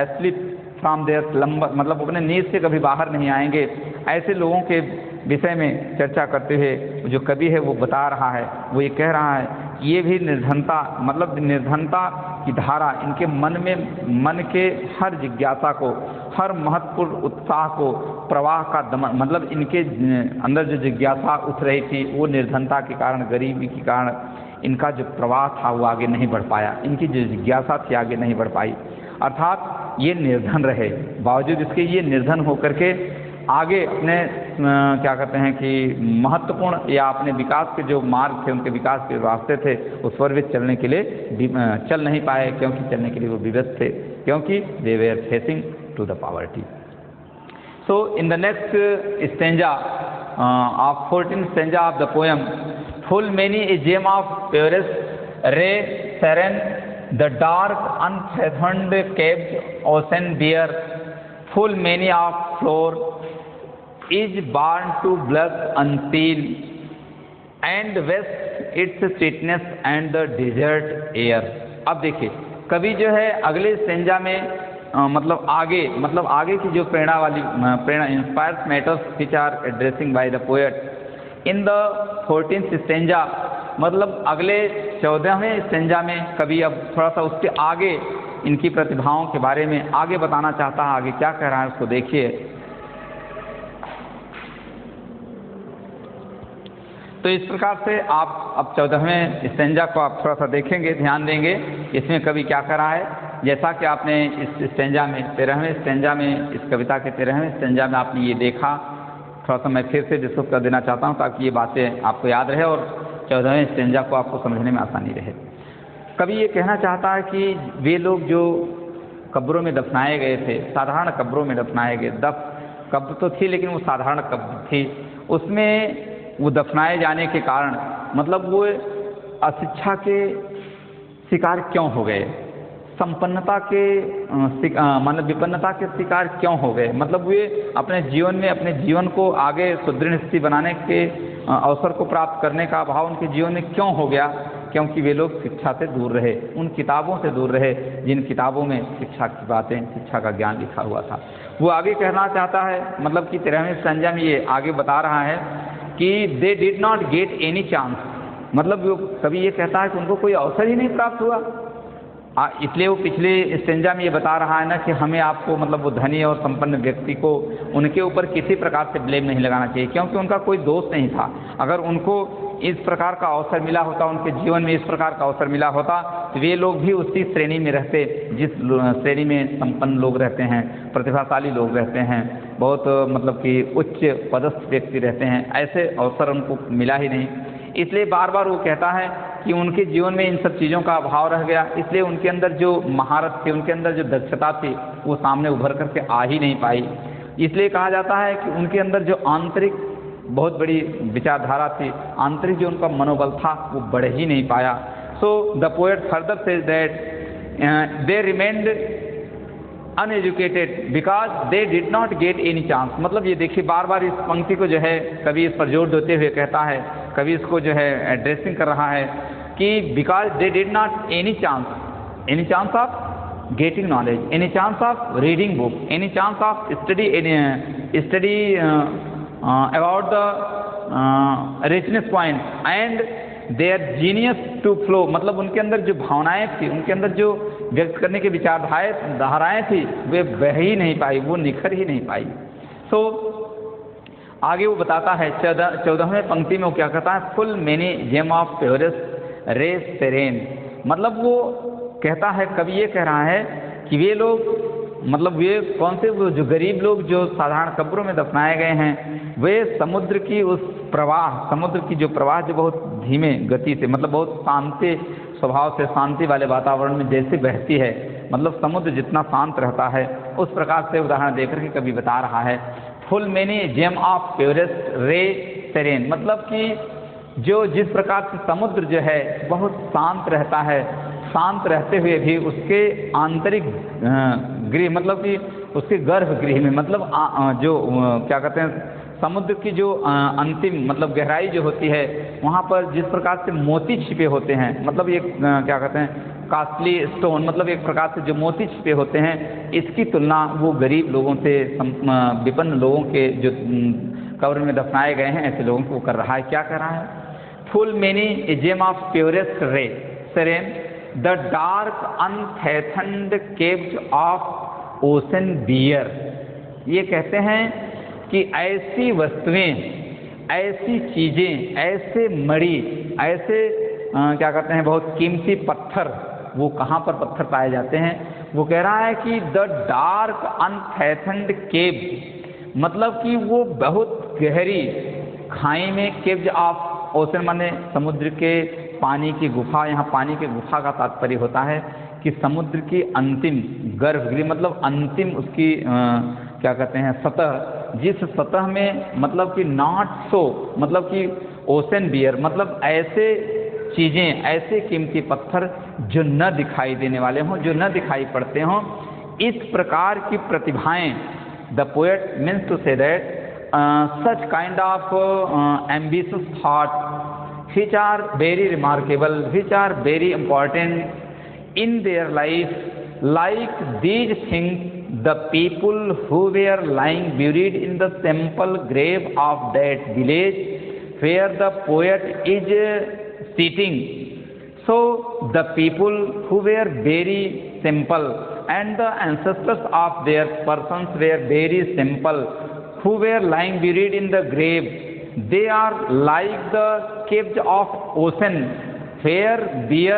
asleep from their slumber, मतलब अपने नींद से कभी बाहर नहीं आएंगे। ऐसे लोगों के विषय में चर्चा करते हुए जो कवि है वो बता रहा है, वो ये कह रहा है कि ये भी निर्धनता, मतलब निर्धनता की धारा इनके मन के हर जिज्ञासा को, हर महत्वपूर्ण उत्साह को, प्रवाह का दमन, मतलब इनके अंदर जो जिज्ञासा उठ रही थी वो निर्धनता के कारण, गरीबी के कारण इनका जो प्रवाह था वो आगे नहीं बढ़ पाया, इनकी जो जिज्ञासा थी आगे नहीं बढ़ पाई। अर्थात ये निर्धन रहे, बावजूद इसके ये निर्धन होकर के आगे अपने क्या कहते हैं कि महत्वपूर्ण या अपने विकास के जो मार्ग थे, उनके विकास के रास्ते थे, उस पर वे चलने के लिए चल नहीं पाए, क्योंकि चलने के लिए वो विवश थे, क्योंकि they were facing to the poverty. So in the next stanza of 14th stanza of the poem, full many a gem of purest ray serene, the dark unfathomed caves ocean bear, full many of floor is born to blush until and waste its sweetness and the desert air। अब देखिए कवि जो है अगले stanza में मतलब आगे की जो प्रेरणा inspires matters which are addressing by the poet in the 14th stanza, मतलब अगले 14वें स्टेंजा में कवि अब थोड़ा सा उसके आगे इनकी प्रतिभाओं के बारे में आगे बताना चाहता है। आगे क्या कह रहा है उसको देखिए। तो इस प्रकार से आप अब 14वें स्टेंजा को आप थोड़ा सा देखेंगे, ध्यान देंगे इसमें कवि क्या कर रहा है। जैसा कि आपने इस स्टेंजा में 13वें स्टेंजा में, इस कविता के 13वें स्टेंजा में आपने ये देखा, थोड़ा सा मैं फिर से डिस्कस कर देना चाहता हूँ ताकि ये बातें आपको याद रहे और 14वें स्टेंजा को आपको समझने में आसानी रहे। कवि ये कहना चाहता है कि वे लोग जो कब्रों में दफनाए गए थे, साधारण कब्रों में दफनाए गए, कब्र तो थी लेकिन वो साधारण कब्र थी, उसमें वो दफनाए जाने के कारण मतलब वो अशिक्षा के शिकार क्यों हो गए, संपन्नता के मतलब विपन्नता के शिकार क्यों हो गए, मतलब वे अपने जीवन में अपने जीवन को आगे सुदृढ़ स्थिति बनाने के अवसर को प्राप्त करने का अभाव उनके जीवन में क्यों हो गया, क्योंकि वे लोग शिक्षा से दूर रहे, उन किताबों से दूर रहे जिन किताबों में शिक्षा की बातें, शिक्षा का ज्ञान लिखा हुआ था। वो आगे कहना चाहता है, मतलब कि 13वें स्टेंजा में ये आगे बता रहा है कि दे did not get any chance, मतलब वो कभी ये कहता है कि उनको कोई अवसर ही नहीं प्राप्त हुआ। इसलिए वो पिछले स्टेंजा में ये बता रहा है ना कि हमें आपको मतलब वो धनी और संपन्न व्यक्ति को उनके ऊपर किसी प्रकार से ब्लेम नहीं लगाना चाहिए, क्योंकि उनका कोई दोष नहीं था। अगर उनको इस प्रकार का अवसर मिला होता, उनके जीवन में इस प्रकार का अवसर मिला होता, तो वे लोग भी उसी श्रेणी में रहते जिस श्रेणी में संपन्न लोग रहते हैं, प्रतिभाशाली लोग रहते हैं, बहुत मतलब कि उच्च पदस्थ व्यक्ति रहते हैं। ऐसे अवसर उनको मिला ही नहीं, इसलिए बार बार वो कहता है कि उनके जीवन में इन सब चीज़ों का अभाव रह गया, इसलिए उनके अंदर जो महारत थी, उनके अंदर जो दक्षता थी, वो सामने उभर करके आ ही नहीं पाई। इसलिए कहा जाता है कि उनके अंदर जो आंतरिक बहुत बड़ी विचारधारा थी, आंतरिक जो उनका मनोबल था, वो बढ़ ही नहीं पाया। सो the poet further says that they remained uneducated because they did not get any chance. मतलब ये देखिए बार बार इस पंक्ति को जो है कवि इस पर जोर देते हुए कहता है, कवि इसको जो है एड्रेसिंग कर रहा है कि because they did not any chance of getting knowledge, any chance of reading book, any chance of study about the richness point and their genius to flow. मतलब उनके अंदर जो भावनाएं थी, उनके अंदर जो व्यक्त करने की विचारधाराएं थी, वे बह ही नहीं पाई, वो निखर ही नहीं पाई। सो आगे वो बताता है 14वें पंक्ति में वो क्या कहता है, full many gem of purest ray serene. मतलब वो कहता है, कवि ये कह रहा है कि वे लोग मतलब वे कौन से, वो जो गरीब लोग जो साधारण कब्रों में दफनाए गए हैं, वे समुद्र की उस प्रवाह, समुद्र की जो प्रवाह जो बहुत धीमे गति से, मतलब बहुत शांति स्वभाव से, शांति वाले वातावरण में जैसे बहती है, मतलब समुद्र जितना शांत रहता है, उस प्रकार से उदाहरण देकर के कवि बता रहा है full many gem of purest ray serene. मतलब कि जो जिस प्रकार से समुद्र जो है बहुत शांत रहता है, शांत रहते हुए भी उसके आंतरिक गृह, मतलब कि उसके गर्भगृह में, मतलब जो क्या कहते हैं, समुद्र की जो अंतिम मतलब गहराई जो होती है, वहाँ पर जिस प्रकार से मोती छिपे होते हैं, मतलब ये क्या कहते हैं कास्टली स्टोन, मतलब एक प्रकार से जो मोती छिपे होते हैं, इसकी तुलना वो गरीब लोगों से, विपन्न लोगों के जो कब्र में दफनाए गए हैं ऐसे लोगों को कर रहा है। क्या कर रहा है? Full many a gem of purest ray serene the dark unfathomed caves of ocean bear. ये कहते हैं कि ऐसी वस्तुएं, ऐसी चीज़ें, ऐसे मणि, ऐसे क्या कहते हैं बहुत कीमती पत्थर, वो कहाँ पर पत्थर पाए जाते हैं? वो कह रहा है कि द डार्क अनफेथन्ड केव, मतलब कि वो बहुत गहरी खाई में, केव्स ऑफ ओशन माने समुद्र के पानी की गुफा। यहाँ पानी की गुफा का तात्पर्य होता है कि समुद्र की अंतिम गर्भगृह, मतलब अंतिम उसकी क्या कहते हैं सतह, जिस सतह में मतलब कि नॉट सो, मतलब कि ओशन बियर, मतलब ऐसे चीज़ें, ऐसे कीमती पत्थर जो न दिखाई देने वाले हों, जो न दिखाई पड़ते हों, इस प्रकार की प्रतिभाएं, the poet means to say that such kind of ambitious thought which are very remarkable, which are very important in their life, like these things the people who were lying buried in the simple grave of that village where the poet is sitting. So the people who were very simple and the ancestors of their persons were very simple, who were lying buried in the grave, they are like the caves of ocean where bear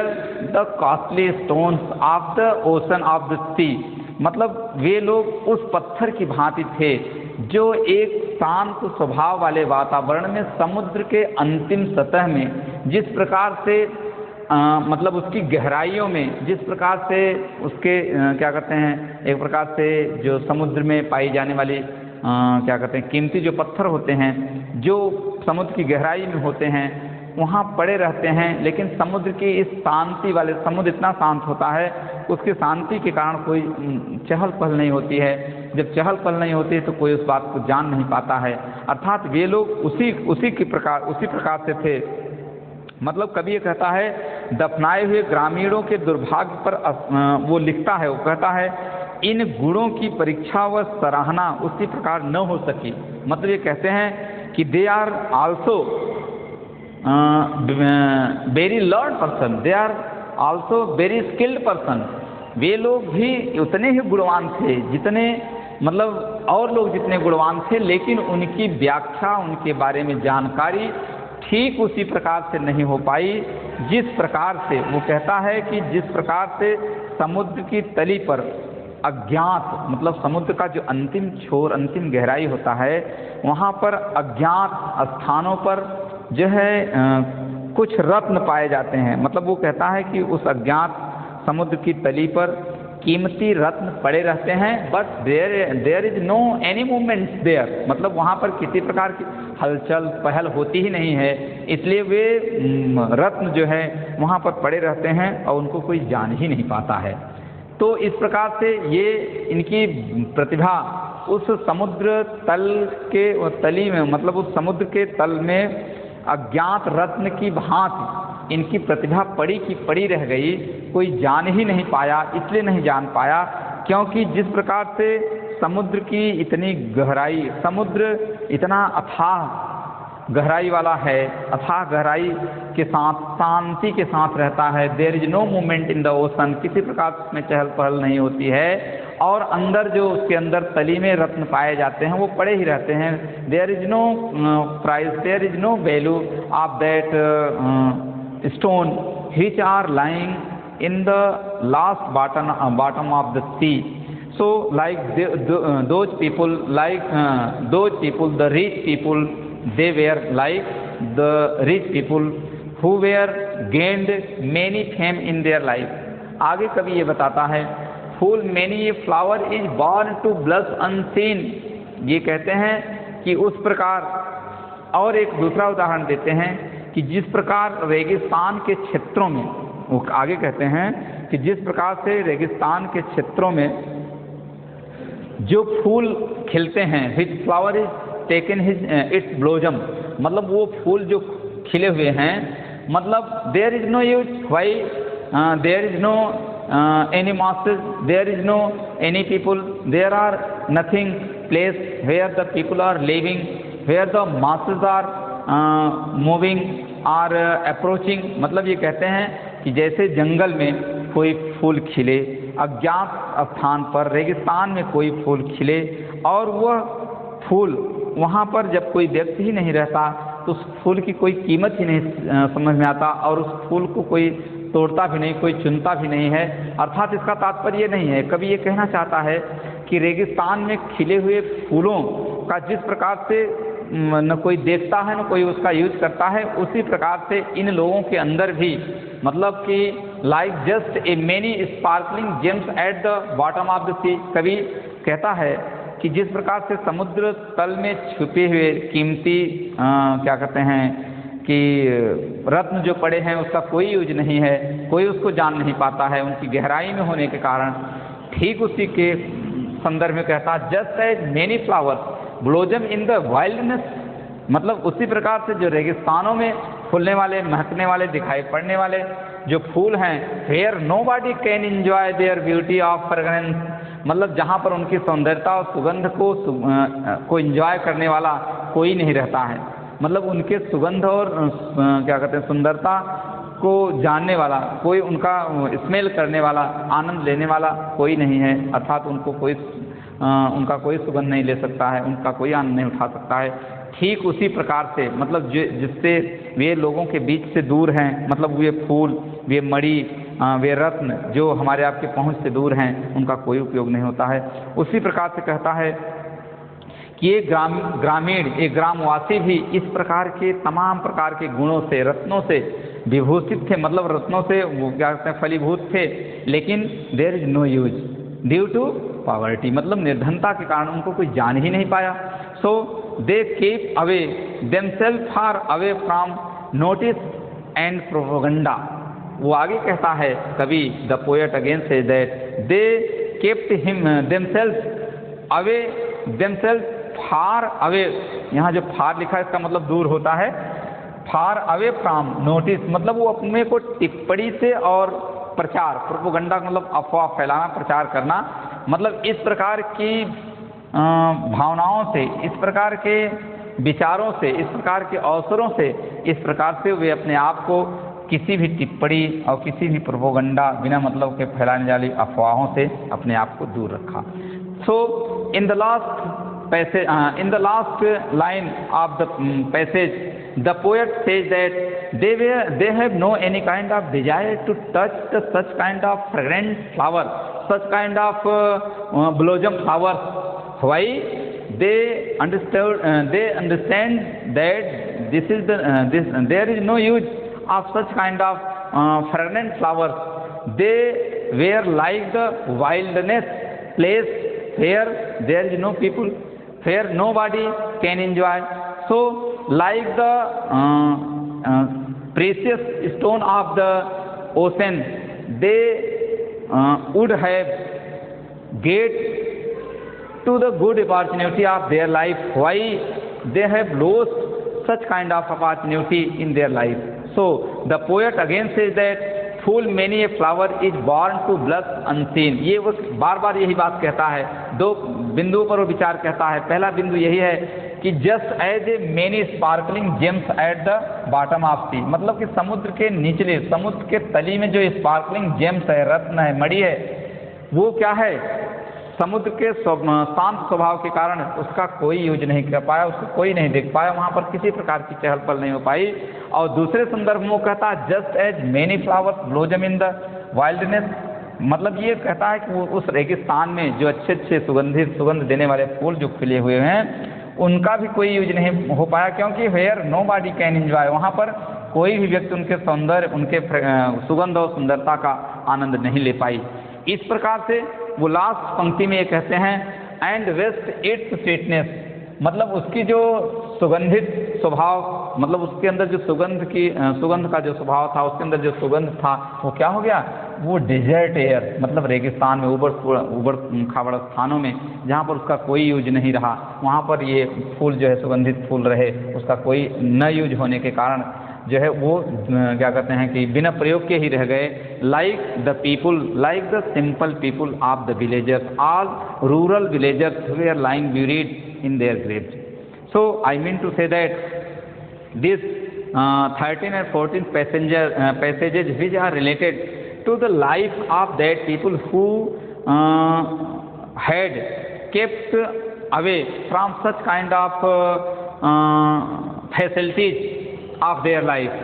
the costly stones of the ocean of the sea। मतलब वे लोग उस पत्थर की भांति थे जो एक शांत स्वभाव वाले वातावरण में समुद्र के अंतिम सतह में, जिस प्रकार से मतलब उसकी गहराइयों में, जिस प्रकार से उसके क्या कहते हैं, एक प्रकार से जो समुद्र में पाई जाने वाली क्या कहते हैं कीमती जो पत्थर होते हैं, जो समुद्र की गहराई में होते हैं, वहाँ पड़े रहते हैं। लेकिन समुद्र की इस शांति वाले, समुद्र इतना शांत होता है, उसकी शांति के कारण कोई चहल पहल नहीं होती है। जब चहल पहल नहीं होती है तो कोई उस बात को जान नहीं पाता है। अर्थात वे लोग उसी प्रकार से थे। मतलब कवि ये कहता है, दफनाए हुए ग्रामीणों के दुर्भाग्य पर वो लिखता है, वो कहता है इन गुणों की परीक्षा व सराहना उसी प्रकार न हो सकी। मतलब ये कहते हैं कि they are also very learn person, they are also very skilled person. वे लोग भी उतने ही गुणवान थे जितने, मतलब और लोग जितने गुणवान थे, लेकिन उनकी व्याख्या, उनके बारे में जानकारी ठीक उसी प्रकार से नहीं हो पाई जिस प्रकार से, वो कहता है कि जिस प्रकार से समुद्र की तली पर अज्ञात, मतलब समुद्र का जो अंतिम छोर, अंतिम गहराई होता है, वहाँ पर अज्ञात स्थानों पर जो है कुछ रत्न पाए जाते हैं। मतलब वो कहता है कि उस अज्ञात समुद्र की तली पर कीमती रत्न पड़े रहते हैं, but there is no any movements there, मतलब वहाँ पर किसी प्रकार की हलचल पहल होती ही नहीं है, इसलिए वे रत्न जो है वहाँ पर पड़े रहते हैं और उनको कोई जान ही नहीं पाता है। तो इस प्रकार से ये इनकी प्रतिभा उस समुद्र तल के तली में, मतलब उस समुद्र के तल में अज्ञात रत्न की भांति इनकी प्रतिभा पड़ी की पड़ी रह गई, कोई जान ही नहीं पाया। इसलिए नहीं जान पाया क्योंकि जिस प्रकार से समुद्र की इतनी गहराई, समुद्र इतना अथाह गहराई वाला है, अथाह गहराई के साथ शांति के साथ रहता है। There is no movement in the ocean, किसी प्रकार में चहल पहल नहीं होती है, और अंदर जो उसके अंदर तली में रत्न पाए जाते हैं वो पड़े ही रहते हैं। There is no price, there is no value of that stone which are lying in the last bottom of the sea. So like those people, the rich people, they were like the rich people who were gained many fame in their life. आगे कभी ये बताता है, full many flower is born to blush unseen। ये कहते हैं कि उस प्रकार, और एक दूसरा उदाहरण देते हैं कि जिस प्रकार रेगिस्तान के क्षेत्रों में, वो आगे कहते हैं कि जिस प्रकार से रेगिस्तान के क्षेत्रों में जो फूल खिलते हैं, his flower is taken his its blossom, मतलब वो फूल जो खिले हुए हैं, मतलब there is no use why, there is no any masters, there is no any people, there are nothing place where the people are living where the masses are moving or approaching, मतलब ये कहते हैं कि जैसे जंगल में कोई फूल खिले, अज्ञात स्थान पर रेगिस्तान में कोई फूल खिले और वह फूल वहाँ पर जब कोई व्यक्ति ही नहीं रहता तो उस फूल की कोई कीमत ही नहीं समझ में आता और उस फूल को कोई तोड़ता भी नहीं, कोई चुनता भी नहीं है। अर्थात इसका तात्पर्य ये नहीं है, कभी ये कहना चाहता है कि रेगिस्तान में खिले हुए फूलों का जिस प्रकार से न कोई देखता है न कोई उसका यूज करता है, उसी प्रकार से इन लोगों के अंदर भी मतलब कि like just a many sparkling gems at the bottom of the sea, कभी कहता है कि जिस प्रकार से समुद्र तल में छुपे हुए कीमती क्या कहते हैं कि रत्न जो पड़े हैं उसका कोई यूज नहीं है, कोई उसको जान नहीं पाता है उनकी गहराई में होने के कारण, ठीक उसी के संदर्भ में कहता just as many flowers blossom in the wildness, मतलब उसी प्रकार से जो रेगिस्तानों में फूलने वाले, महकने वाले, दिखाई पड़ने वाले जो फूल हैं, where nobody can enjoy their beauty of fragrance, मतलब जहाँ पर उनकी सौंदर्यता और सुगंध को एंजॉय करने वाला कोई नहीं रहता है, मतलब उनके सुगंध और क्या कहते हैं सुंदरता को जानने वाला कोई, उनका स्मेल करने वाला, आनंद लेने वाला कोई नहीं है, अर्थात उनको कोई उनका कोई सुगंध नहीं ले सकता है, उनका कोई आनंद नहीं उठा सकता है। ठीक उसी प्रकार से मतलब जिससे वे लोगों के बीच से दूर हैं, मतलब वे फूल, वे मणि, वे रत्न जो हमारे आपके पहुँच से दूर हैं, उनका कोई उपयोग नहीं होता है। उसी प्रकार से कहता है कि ये ग्रामीण, एक ग्रामवासी भी इस प्रकार के तमाम प्रकार के गुणों से, रत्नों से विभूषित थे, मतलब रत्नों से वो क्या कहते हैं फलीभूत थे, लेकिन there is no use due to poverty, मतलब निर्धनता के कारण उनको कोई जान ही नहीं पाया। So they keep away themselves far away from notice and propaganda. वो आगे कहता है कवि, the poet again says that they kept him themselves away, themselves far away, यहाँ जो फार लिखा है इसका मतलब दूर होता है, फार अवे फ्रॉम नोटिस, मतलब वो अपने को टिप्पणी से और प्रचार, प्रोपेगेंडा मतलब अफवाह फैलाना, प्रचार करना, मतलब इस प्रकार की भावनाओं से, इस प्रकार के विचारों से, इस प्रकार के अवसरों से, इस प्रकार से वे अपने आप को किसी भी टिप्पणी और किसी भी प्रोपेगेंडा, बिना मतलब के फैलाने वाली अफवाहों से अपने आप को दूर रखा। So in the last line of the passage, the poet says that they have no any kind of desire to touch such kind of fragrant flower, such kind of blossom flower. Why? They understand that there is no use of such kind of fragrant flowers. They were like the wilderness place where there is no people, where nobody can enjoy. So like the precious stone of the ocean, they would have get to the good opportunity of their life. Why they have lost such kind of opportunity in their life? So the poet again says that full many a flower is born to blush unseen. ये वो बार बार यही बात कहता है, दो बिंदुओं पर वो विचार कहता है। पहला बिंदु यही है कि just as a many sparkling gems at the bottom of sea, मतलब कि समुद्र के निचले, समुद्र के तली में जो स्पार्कलिंग जेम्स है, रत्न है, मणि है, वो क्या है, समुद्र के शांत स्वभाव के कारण उसका कोई यूज नहीं कर पाया, उसको कोई नहीं देख पाया, वहाँ पर किसी प्रकार की चहल पहल नहीं हो पाई। और दूसरे संदर्भ में वो कहता है just as many flowers blossom in the wildness, मतलब ये कहता है कि वो उस रेगिस्तान में जो अच्छे अच्छे सुगंध देने वाले फूल जो खिले हुए हैं, उनका भी कोई यूज नहीं हो पाया, क्योंकि वेयर नोबॉडी कैन एंजॉय, वहाँ पर कोई भी व्यक्ति उनके सौंदर्य, उनके सुगंध और सुंदरता का आनंद नहीं ले पाई। इस प्रकार से वो लास्ट पंक्ति में ये कहते हैं एंड वेस्ट इट्स स्वीटनेस, मतलब उसकी जो सुगंधित स्वभाव, मतलब उसके अंदर जो सुगंध का जो स्वभाव था, उसके अंदर जो सुगंध था, वो क्या हो गया, वो डेजर्ट एयर, मतलब रेगिस्तान में, उबड़ खाबड़ स्थानों में जहाँ पर उसका कोई यूज नहीं रहा, वहाँ पर ये फूल जो है सुगंधित फूल रहे, उसका कोई न यूज होने के कारण जो है वो क्या कहते हैं कि बिना प्रयोग के ही रह गए। Like the people, like the simple people of the villagers, all rural villagers were lying buried in their graves. So I mean to say that this 13 and 14 passages which are related to the life of that people who had kept away from such kind of facilities of their life.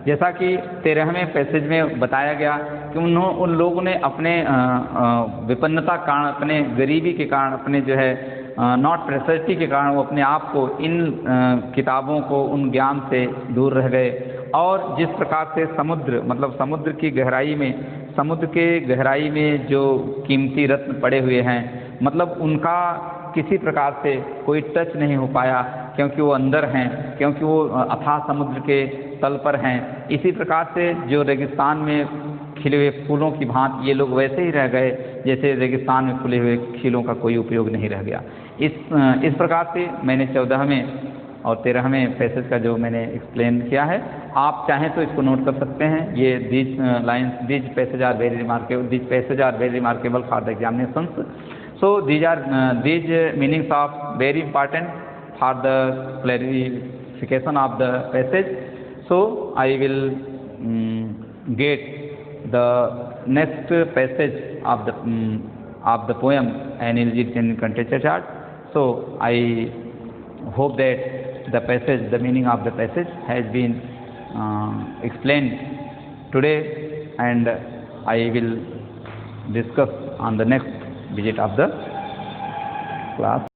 जैसा कि 13वें passage में बताया गया कि उन लोगों ने अपने विपन्नता के कारण, अपने गरीबी के कारण, अपने जो है नॉट प्रेसरिटी के कारण वो अपने आप को इन किताबों को, उन ज्ञान से दूर रह गए। और जिस प्रकार से समुद्र, मतलब समुद्र की गहराई में, समुद्र के गहराई में जो कीमती रत्न पड़े हुए हैं, मतलब उनका किसी प्रकार से कोई टच नहीं हो पाया क्योंकि वो अंदर हैं, क्योंकि वो अथाह समुद्र के तल पर हैं। इसी प्रकार से जो रेगिस्तान में खिले हुए फूलों की भांति ये लोग वैसे ही रह गए जैसे रेगिस्तान में फूले हुए खिलों का कोई उपयोग नहीं रह गया। इस प्रकार से मैंने 14वें और 13वें पैसेज का जो मैंने एक्सप्लेन किया है, आप चाहें तो इसको नोट कर सकते हैं। ये these passages are very remarkable for the examinations. So these meanings are very important for the clarification of the passage. So I will get the next passage of the poem An Elegy in Temperature Chart. So I hope that the meaning of the passage has been explained today, and I will discuss on the next visit of the class.